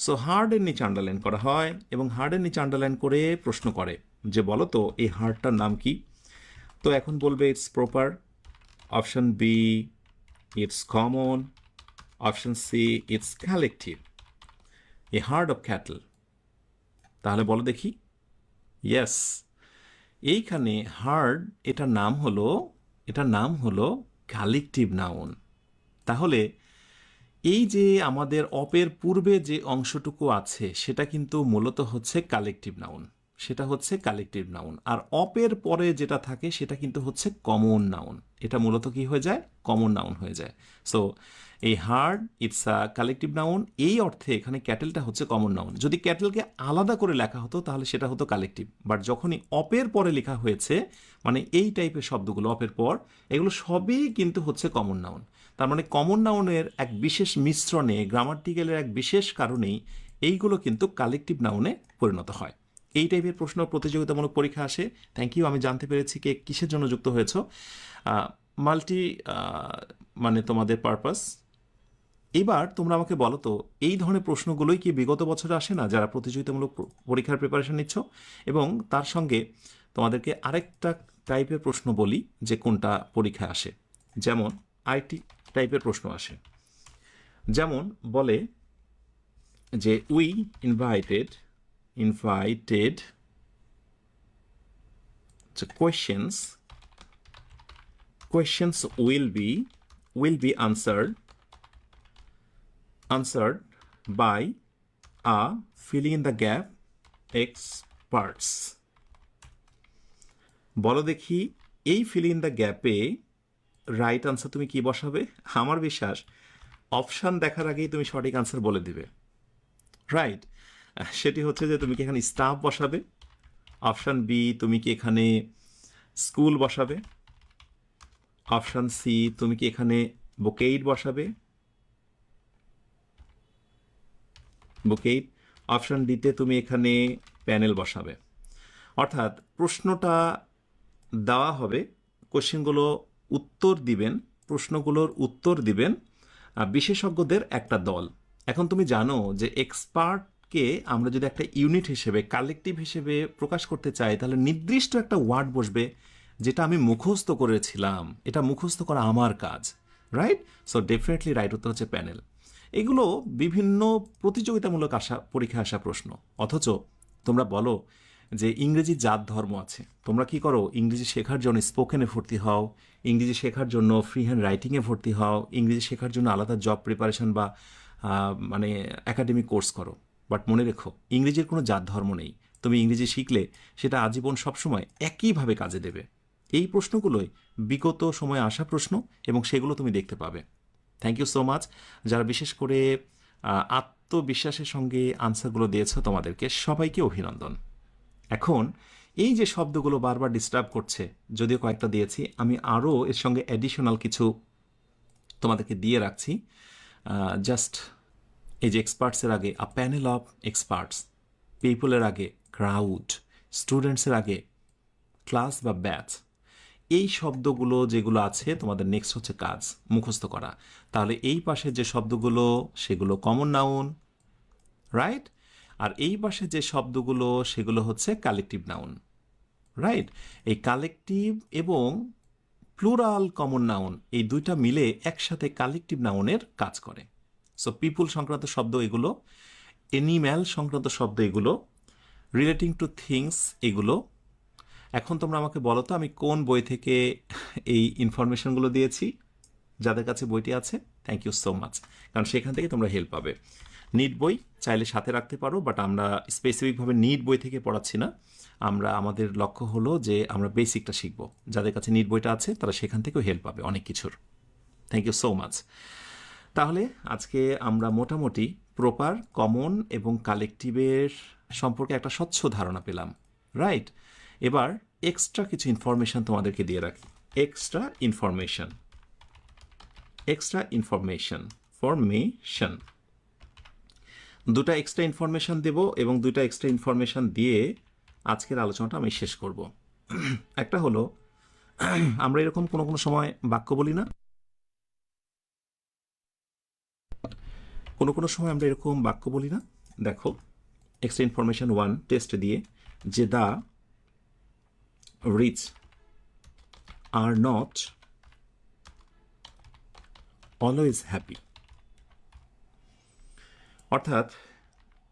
সো হার্ডের নিচে আন্ডারলাইন করা হয় এবং হার্ডের নিচে আন্ডারলাইন করে প্রশ্ন করে যে বলো তো এই হার্ডটার নাম কি। তো এখন বলবে it's proper, option B it's common, option C it's collective. A herd of cattle, তাহলে বলো দেখি। ইয়েস, এইখানে হার্ড এটার নাম হলো কালেকটিভ নাউন। তাহলে এই যে আমাদের অপের পূর্বে যে অংশটুকু আছে সেটা কিন্তু মূলত হচ্ছে কালেকটিভ নাউন, সেটা হচ্ছে কালেকটিভ নাউন। আর অপের পরে যেটা থাকে সেটা কিন্তু হচ্ছে কমন নাউন, এটা মূলত কি হয়ে যায়? কমন নাউন হয়ে যায়। সো এই hard it's a collective noun, এই অর্থে এখানে ক্যাটেলটা হচ্ছে কমন নাউন। যদি ক্যাটেলকে আলাদা করে লেখা হতো তাহলে সেটা হতো কালেকটিভ, বাট যখনই অপের পরে লেখা হয়েছে মানে এই টাইপের শব্দগুলো অপের পর, এগুলো সবই কিন্তু হচ্ছে কমন নাউন। তার মানে কমন নাউনের এক বিশেষ মিশ্রণে, গ্রামাটিক্যালের এক বিশেষ কারণেই এইগুলো কিন্তু কালেকটিভ নাউনে পরিণত হয়। এই টাইপের প্রশ্ন প্রতিযোগিতামূলক পরীক্ষা আসে। থ্যাংক ইউ, আমি জানতে পেরেছি কে কিসের জন্য যুক্ত হয়েছ। মাল্টি মানে তোমাদের পারপাস। এবার তোমরা আমাকে বলো তো এই ধরনের প্রশ্নগুলোই কি বিগত বছরে আসে না যারা প্রতিযোগিতামূলক পরীক্ষার প্রিপারেশন নিচ্ছ? এবং তার সঙ্গে তোমাদেরকে আরেকটা টাইপের প্রশ্ন বলি যে কোনটা পরীক্ষায় আসে। যেমন আইটি টাইপের প্রশ্ন আসে, যেমন বলে যে we invited questions will be answered by a filling in the gap experts. বলো দেখি এই ফিলিং ইন দ্য গ্যাপে রাইট আনসার তুমি কি বসাবে? আমার বিশ্বাস অপশান দেখার আগেই তুমি সঠিক আনসার বলে দিবে। রাইট, সেটি হচ্ছে যে তুমি কি এখানে স্টাফ বসাবে, অপশান বি তুমি কি এখানে স্কুল বসাবে, অপশান সি তুমি কি এখানে বুকেইট বসাবে, অপশান ডিতে তুমি এখানে প্যানেল বসাবে। অর্থাৎ প্রশ্নটা দেওয়া হবে, কোশ্চেনগুলো প্রশ্নগুলোর উত্তর দিবেন বিশেষজ্ঞদের একটা দল। এখন তুমি জানো যে এক্সপার্টকে আমরা যদি একটা ইউনিট হিসেবে, কালেকটিভ হিসেবে প্রকাশ করতে চাই তাহলে নির্দিষ্ট একটা ওয়ার্ড বসবে যেটা আমি মুখস্থ করেছিলাম, এটা মুখস্থ করা আমার কাজ। রাইট, সো ডেফিনেটলি রাইট উত্তর হচ্ছে প্যানেল। এগুলো বিভিন্ন প্রতিযোগিতামূলক পরীক্ষায় আসা প্রশ্ন। অথচ তোমরা বলো যে ইংরেজি জাত ধর্ম আছে, তোমরা কি করো? ইংরেজি শেখার জন্য স্পোকেনে ভর্তি হও, ইংরেজি শেখার জন্য ফ্রি হ্যান্ড রাইটিংয়ে ভর্তি হও, ইংরেজি শেখার জন্য আলাদা জব প্রিপারেশন বা মানে একাডেমিক কোর্স করো। বাট মনে রেখো ইংরেজির কোনো জাত ধর্ম নেই। তুমি ইংরেজি শিখলে সেটা আজীবন সবসময় একইভাবে কাজে দেবে। এই প্রশ্নগুলোই বিগত সময়ে আসা প্রশ্ন এবং সেগুলো তুমি দেখতে পাবে। থ্যাংক ইউ সো মাচ যারা বিশেষ করে আত্মবিশ্বাসের সঙ্গে আনসারগুলো দিয়েছ, তোমাদেরকে সবাইকে অভিনন্দন। এখন এই যে শব্দগুলো বারবার ডিস্টার্ব করছে, যদিও কয়েকটা দিয়েছি, আমি আরও এর সঙ্গে অ্যাডিশনাল কিছু তোমাদেরকে দিয়ে রাখছি। জাস্ট এই যে এক্সপার্টসের আগে আ প্যানেল অফ এক্সপার্টস, পিপলের আগে ক্রাউড, স্টুডেন্টসের আগে ক্লাস বা ব্যাচ, এই শব্দগুলো যেগুলো আছে তোমাদের নেক্সট হচ্ছে কাজ মুখস্থ করা। তাহলে এই পাশে যে শব্দগুলো সেগুলো কমন নাউন, রাইট, আর এই পাশে যে শব্দগুলো সেগুলো হচ্ছে কালেকটিভ নাউন। রাইট, এই কালেকটিভ এবং প্লুরাল কমন নাউন এই দুইটা মিলে একসাথে কালেকটিভ নাউনের কাজ করে। সো পিপুল সংক্রান্ত শব্দ এগুলো, এনিম্যাল সংক্রান্ত শব্দ এগুলো, রিলেটিং টু থিংস এগুলো। এখন তোমরা আমাকে বলো তো আমি কোন বই থেকে এই ইনফরমেশনগুলো দিয়েছি? যাদের কাছে বইটি আছে থ্যাংক ইউ সো মাচ, কারণ সেখান থেকে তোমরা হেল্প পাবে। নিট বই চাইলে সাথে রাখতে পারো, বাট আমরা স্পেসিফিকভাবে নিট বই থেকে পড়াচ্ছি না। আমাদের লক্ষ্য হলো যে আমরা বেসিকটা শিখবো। যাদের কাছে নিট বইটা আছে তারা সেখান থেকেও হেল্প পাবে অনেক কিছুর। Thank you so much. তাহলে আজকে আমরা মোটামুটি প্রপার, কমন এবং কালেকটিভের সম্পর্কে একটা স্বচ্ছ ধারণা পেলাম। রাইট, এবার এক্সট্রা কিছু ইনফরমেশন তোমাদেরকে দিয়ে রাখি। এক্সট্রা ইনফরমেশন দুটা এক্সট্রা ইনফরমেশন দেব এবং দুটা এক্সট্রা ইনফরমেশন দিয়ে আজকের আলোচনাটা আমি শেষ করব। একটা হলো আমরা এরকম কোনো কোনো সময় বাক্য বলি না, কোনো কোনো সময় আমরা এরকম বাক্য বলি না। দেখো এক্সট্রা ইনফরমেশন 1 টেস্ট দিয়ে যে the rich are not always happy, অর্থাৎ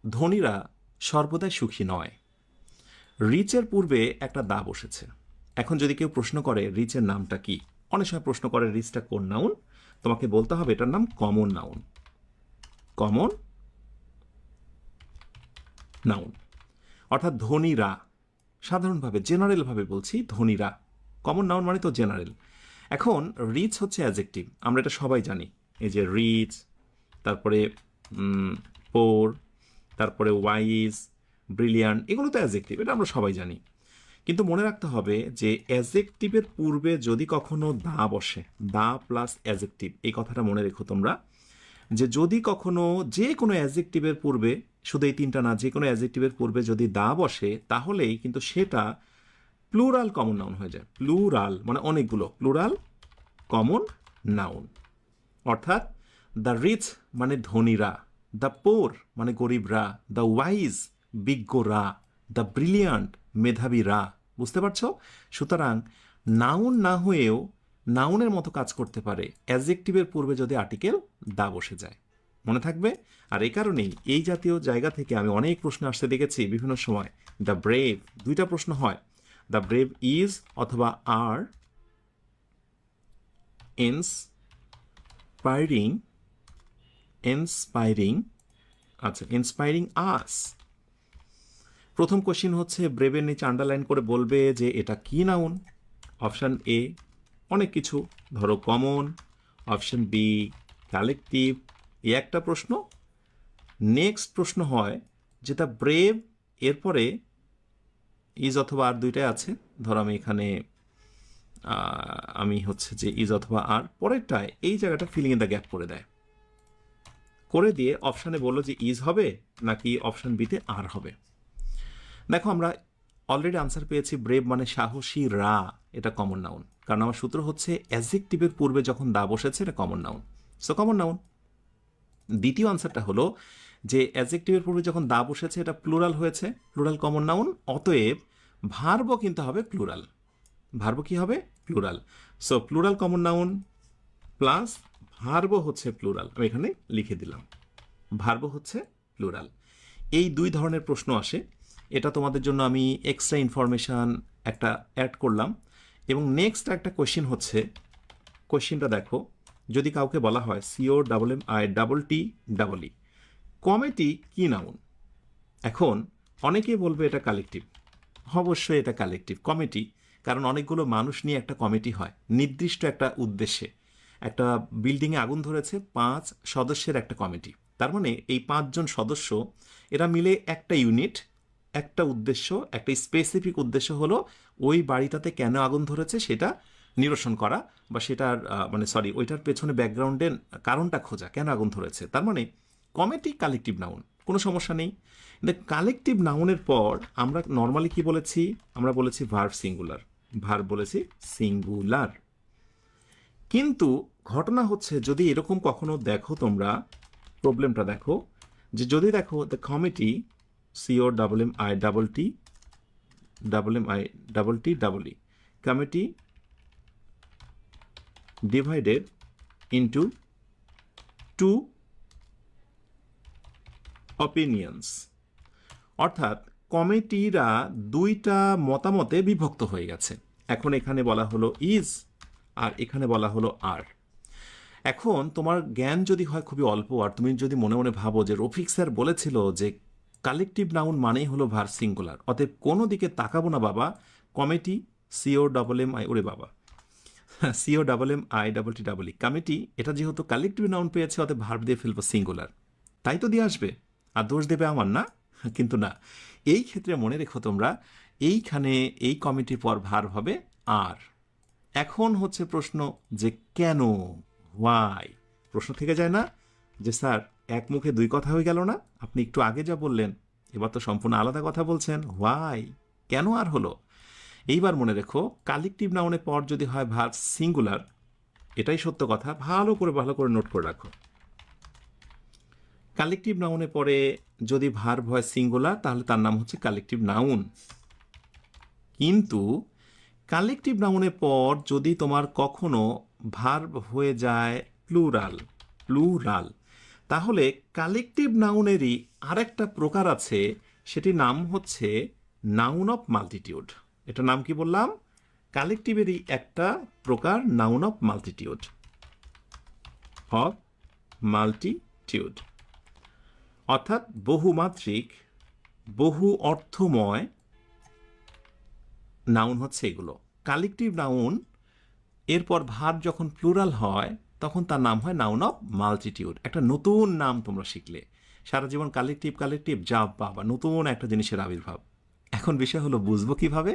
ধনীরা সর্বদাই সুখী নয়। রিচের পূর্বে একটা দা বসেছে। এখন যদি কেউ প্রশ্ন করে রিচের নামটা কি, অনেক সময় প্রশ্ন করে রিচটা কোন নাউন, তোমাকে বলতে হবে এটার নাম কমন নাউন। কমন নাউন অর্থাৎ ধনীরা, সাধারণভাবে জেনারেলভাবে বলছি ধনীরা। কমন নাউন মানে তো জেনারেল। এখন রিচ হচ্ছে অ্যাডজেক্টিভ, আমরা এটা সবাই জানি। এই যে রিচ, তারপরে পোর, তারপরে ওয়াইজ, ব্রিলিয়ান্ট, এগুলো তো অ্যাডজেক্টিভ, এটা আমরা সবাই জানি। কিন্তু মনে রাখতে হবে যে অ্যাডজেক্টিভের পূর্বে যদি কখনো দা বসে, দা প্লাস অ্যাডজেক্টিভ, এই কথাটা মনে রেখো তোমরা, যে যদি কখনো যে কোনো অ্যাডজেক্টিভের পূর্বে, শুধু এই তিনটা না, যে কোনো অ্যাডজেক্টিভের পূর্বে যদি দা বসে, তাহলেই কিন্তু সেটা প্লুরাল কমন নাউন হয়ে যায়। প্লুরাল মানে অনেকগুলো, প্লুরাল কমন নাউন। অর্থাৎ দ্য রিচ মানে ধনীরা, দ্য পোর মানে গরিবরা, দ্য ওয়াইজ বিজ্ঞরা, দ্য ব্রিলিয়ান্ট মেধাবীরা। বুঝতে পারছো? সুতরাং নাউন না হয়েও নাউনের মতো কাজ করতে পারে অ্যাডজেক্টিভের পূর্বে যদি আর্টিকেল দা বসে যায়। মনে থাকবে? আর এই কারণেই এই জাতীয় জায়গা থেকে আমি অনেক প্রশ্ন আসতে দেখেছি বিভিন্ন সময়। দ্য ব্রেভ, দুইটা প্রশ্ন হয়, দ্য ব্রেভ ইজ অথবা আর ইন্সপায়ারিং আস। প্রথম কোশ্চিন হচ্ছে ব্রেভের নিচে আন্ডারলাইন করে বলবে যে এটা কি নাউন। অপশান এ অনেক কিছু, ধরো কমন, অপশান বি কালেকটিভ, এই একটা প্রশ্ন। নেক্সট প্রশ্ন হয় যে দ্য ব্রেভ এরপরে ইজ অথবা আর দুইটাই আছে, ধরো আমি এখানে আমি হচ্ছে যে ইজ অথবা আর, পরেরটায় এই জায়গাটা ফিলিং ইন দ্য গ্যাপ করে দেয়, করে দিয়ে অপশানে বললো যে ইজ হবে নাকি অপশান বিতে আর হবে। দেখো আমরা অলরেডি আনসার পেয়েছি, ব্রেভ মানে সাহসী রা, এটা কমন নাউন। কারণ আমার সূত্র হচ্ছে অ্যাডজেক্টিভের পূর্বে যখন দা বসেছে এটা common noun, so common noun. দ্বিতীয় আনসারটা হলো যে অ্যাডজেক্টিভের পূর্বে যখন দা বসেছে এটা প্লুরাল হয়েছে, প্লুরাল কমন নাউন, অতএব ভার্বও কিন্তু হবে প্লুরাল। ভার্ব কি হবে? Plural. So plural common noun plus ভার্বও হচ্ছে প্লুরাল, আমি এখানে লিখে দিলাম, ভার্ব হচ্ছে প্লুরাল। এই দুই ধরনের প্রশ্ন আসে, এটা তোমাদের জন্য আমি এক্সট্রা ইনফরমেশান একটা অ্যাড করলাম। এবং নেক্সট একটা কোয়েশ্চেন হচ্ছে, কোয়েশ্চেনটা দেখো, যদি কাউকে বলা হয় COMMITTEE কমিটি কি নাউন? এখন অনেকে বলবে এটা কালেকটিভ, অবশ্যই এটা কালেকটিভ কমিটি, কারণ অনেকগুলো মানুষ নিয়ে একটা কমিটি হয় নির্দিষ্ট একটা উদ্দেশ্যে। একটা বিল্ডিংয়ে আগুন ধরেছে, 5 সদস্যের একটা কমিটি, তার মানে এই 5 জন সদস্য এরা মিলে একটা ইউনিট, একটা উদ্দেশ্য, একটা স্পেসিফিক উদ্দেশ্য হলো ওই বাড়িটাতে কেন আগুন ধরেছে সেটা নিরসন করা, বা সেটার ওইটার পেছনে ব্যাকগ্রাউন্ডের কারণটা খোঁজা, কেন আগুন ধরেছে। তার মানে কমিটি কালেকটিভ নাউন, কোনো সমস্যা নেই। কিন্তু কালেকটিভ নাউনের পর আমরা নর্মালি কি বলেছি? আমরা বলেছি ভার্ব সিঙ্গুলার, ভার্ব বলেছি সিঙ্গুলার। কিন্তু ঘটনা হচ্ছে যদি এরকম কখনো দেখো তোমরা, প্রবলেমটা দেখো, যে যদি দেখো the committee COMMITTEE committee divided into 2 opinions, অর্থাৎ কমিটিরা দুইটা মতামতে বিভক্ত হয়ে গেছে। এখন এখানে বলা হলো ইজ আর এখানে বলা হলো আর। এখন তোমার জ্ঞান যদি হয় খুবই অল্প, আর তুমি যদি মনে মনে ভাবো যে রফিক স্যার বলেছিল যে কালেকটিভ নাউন মানেই হলো ভার্ব সিঙ্গুলার, অতএব কোনো দিকে তাকাবো না বাবা, কমিটি COMMI, ওরে বাবা, COMMITTEE কমিটি, এটা যেহেতু কালেকটিভ নাউন পেয়েছে অতএব ভার্ব দিয়ে ফেলবো সিঙ্গুলার, তাই তো দিয়ে আসবে, আর দোষ দেবে আমার না? কিন্তু না, এই ক্ষেত্রে মনে রেখো তোমরা, এইখানে এই কমিটির পর ভার্ব হবে আর। এখন হচ্ছে প্রশ্ন যে কেন, হোয়াই। প্রশ্ন থেকে যায় না যে স্যার এক মুখে দুই কথা হয়ে গেল না? আপনি একটু আগে যা বললেন এবার তো সম্পূর্ণ আলাদা কথা বলছেন। হোয়াই, কেন আর হলো? এইবার মনে রেখো, কালেকটিভ নাউনের পর যদি হয় ভার্ব সিঙ্গুলার, এটাই সত্য কথা, ভালো করে নোট করে রাখো। কালেকটিভ নাউনের পরে যদি ভার্ব হয় সিঙ্গুলার তাহলে তার নাম হচ্ছে কালেকটিভ নাউন। কিন্তু কালেকটিভ নাউনের পর যদি তোমার কখনো ভার্ব হয়ে যায় প্লুরাল, তাহলে কালেকটিভ নাউনেরই আরেকটা প্রকার আছে, সেটির নাম হচ্ছে নাউন অফ মাল্টিটিউড। এটা নাম কি বললাম? কালেকটিভেরই একটা প্রকার, নাউন অফ মাল্টিটিউড, অর্থাৎ বহুমাত্রিক, বহু অর্থময় নাউন হচ্ছে এগুলো। কালেকটিভ নাউন এরপর ভার্ব যখন প্লুরাল হয় তখন তার নাম হয় নাউন অফ মাল্টিটিউড। একটা নতুন নাম তোমরা শিখলে, সারা জীবন কালেকটিভ যা বাবা, নতুন একটা জিনিসের আবির্ভাব। এখন বিষয় হলো বুঝবো কিভাবে?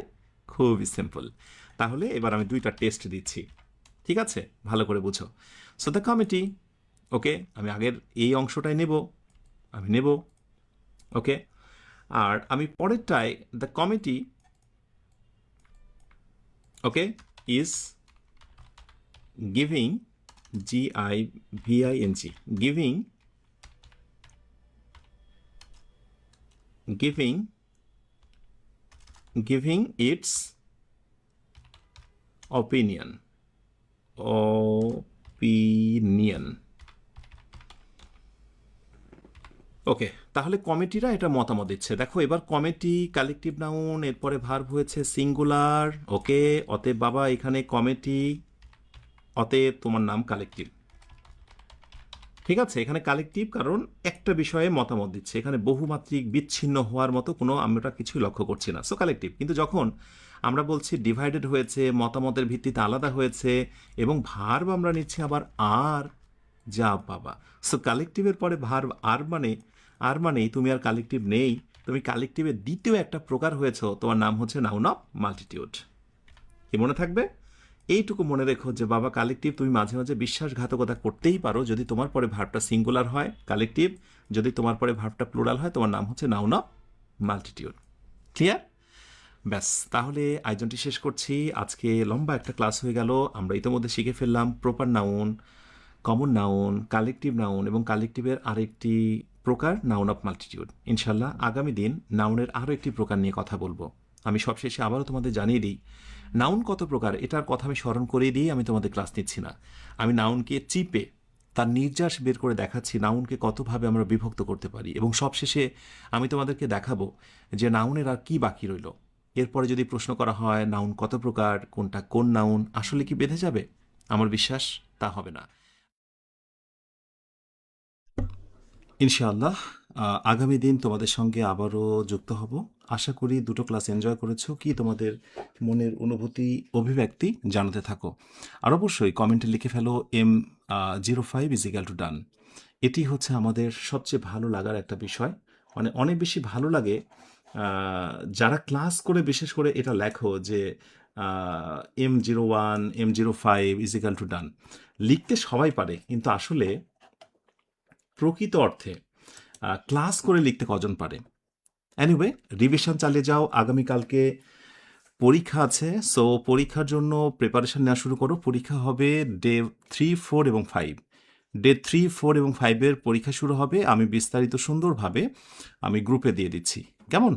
খুবই সিম্পল। তাহলে এবার আমি দুইটা টেস্ট দিচ্ছি, ঠিক আছে? ভালো করে বুঝো। সো দ্য কমিটি, ওকে, আমি আগের এই অংশটাই নেব, ওকে। আর আমি পরেরটায় the committee, okay, is giving, giving, giving its opinion, okay. তাহলে কমিটিরা এটা মতামত দিচ্ছে। দেখো এবার কমিটি কালেকটিভ নাউন, এরপরে ভার্ব হয়েছে সিঙ্গুলার, ওকে। অতএব বাবা এখানে কমিটি, অতএব তোমার নাম কালেকটিভ, ঠিক আছে? এখানে কালেকটিভ কারণ একটা বিষয়ে মতামত দিচ্ছে, এখানে বহুমাত্রিক বিচ্ছিন্ন হওয়ার মতো কোনো আমরা কিছুই লক্ষ্য করছি না, সো কালেকটিভ। কিন্তু যখন আমরা বলছি ডিভাইডেড হয়েছে, মতামতের ভিত্তিতে আলাদা হয়েছে, এবং ভার্ব আমরা নিচ্ছি আবার আর, যা বাবা। সো কালেকটিভের পরে ভার্ব আর মানেই তুমি আর কালেকটিভ নেই, তুমি কালেকটিভের দ্বিতীয় একটা প্রকার হয়েছো, তোমার নাম হচ্ছে নাউন অফ মাল্টিটিউড। কি মনে থাকবে? এইটুকু মনে রেখো যে বাবা কালেকটিভ তুমি মাঝে মাঝে বিশ্বাসঘাতকতা করতেই পারো, যদি তোমার পরে ভার্বটা সিঙ্গুলার হয় কালেকটিভ, যদি তোমার পরে ভার্বটা প্লুরাল হয় তোমার নাম হচ্ছে নাউন অফ মাল্টিটিউড। ক্লিয়ার? ব্যাস, তাহলে আয়োজনটি শেষ করছি। আজকে লম্বা একটা ক্লাস হয়ে গেল। আমরা ইতিমধ্যে শিখে ফেললাম proper noun, common noun, collective noun এবং কালেকটিভের আরেকটি প্রকার নাউন অফ মাল্টিটিউড। ইনশাল্লাহ আগামী দিন নাউনের আরও একটি প্রকার নিয়ে কথা বলবো। আমি সবশেষে আবারও তোমাদের জানিয়ে দিই নাউন কত প্রকার, এটার কথা আমি স্মরণ করিয়ে দিয়ে আমি তোমাদের ক্লাস নিচ্ছি না। আমি নাউনকে চিপে তার নির্যাস বের করে দেখাচ্ছি নাউনকে কতভাবে আমরা বিভক্ত করতে পারি, এবং সবশেষে আমি তোমাদেরকে দেখাবো যে নাউনের আর কি বাকি রইল। এরপরে যদি প্রশ্ন করা হয় নাউন কত প্রকার, কোনটা কোন নাউন, আসলে কি বেঁধে যাবে? আমার বিশ্বাস তা হবে না। ইনশাআল্লাহ আগামী দিন তোমাদের সঙ্গে আবারও যুক্ত হব। আশা করি দুটো ক্লাস এনজয় করেছো। কি তোমাদের মনের অনুভূতি, অভিব্যক্তি জানাতে থাকো। আর অবশ্যই কমেন্টে লিখে ফেলো M05 = ডান। এটি হচ্ছে আমাদের সবচেয়ে ভালো লাগার একটা বিষয়। মানে অনেক বেশি ভালো লাগে যারা ক্লাস করে বিশেষ করে এটা লেখো যে M01 M05 = ডান। লিখতে সবাই পারে, কিন্তু আসলে প্রকৃত অর্থে ক্লাস করে লিখতে কজন পারে? এনিওয়ে, রিভিশন চালিয়ে যাও। আগামীকালকে পরীক্ষা আছে, সো পরীক্ষার জন্য প্রিপারেশন নেওয়া শুরু করো। পরীক্ষা হবে ডে 3, 4 এবং 5। ডে 3, 4 এবং 5-এর পরীক্ষা শুরু হবে। আমি বিস্তারিত সুন্দরভাবে আমি গ্রুপে দিয়ে দিচ্ছি, কেমন?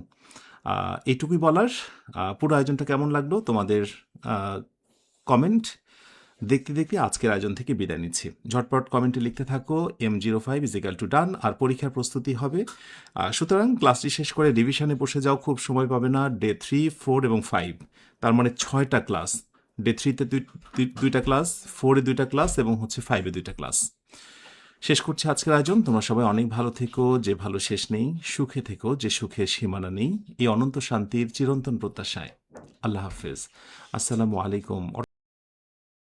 এইটুকুই বলার। পুরো আয়োজনটা কেমন লাগলো তোমাদের কমেন্ট দেখতে দেখতে আজকের আয়োজন থেকে বিদায় নিচ্ছি। ঝটপট কমেন্টে লিখতে থাকো M05 = ডান। আর পরীক্ষার প্রস্তুতি হবে, সুতরাং ক্লাসটি শেষ করে রিভিশনে বসে যাও, খুব সময় পাবে না। ডে 3, 4 এবং 5, তার মানে 6টা ক্লাস। ডে 3-তে 2টা ক্লাস, 4-এ 2টা ক্লাস এবং হচ্ছে 5-এ 2টা ক্লাস। শেষ করছি আজকের আয়োজন। তোমরা সবাই অনেক ভালো থেকো, যে ভালো শেষ নেই। সুখে থেকো, যে সুখের সীমানা নেই। এই অনন্ত শান্তির চিরন্তন প্রত্যাশায় আল্লাহ হাফেজ। আসসালামু আলাইকুম।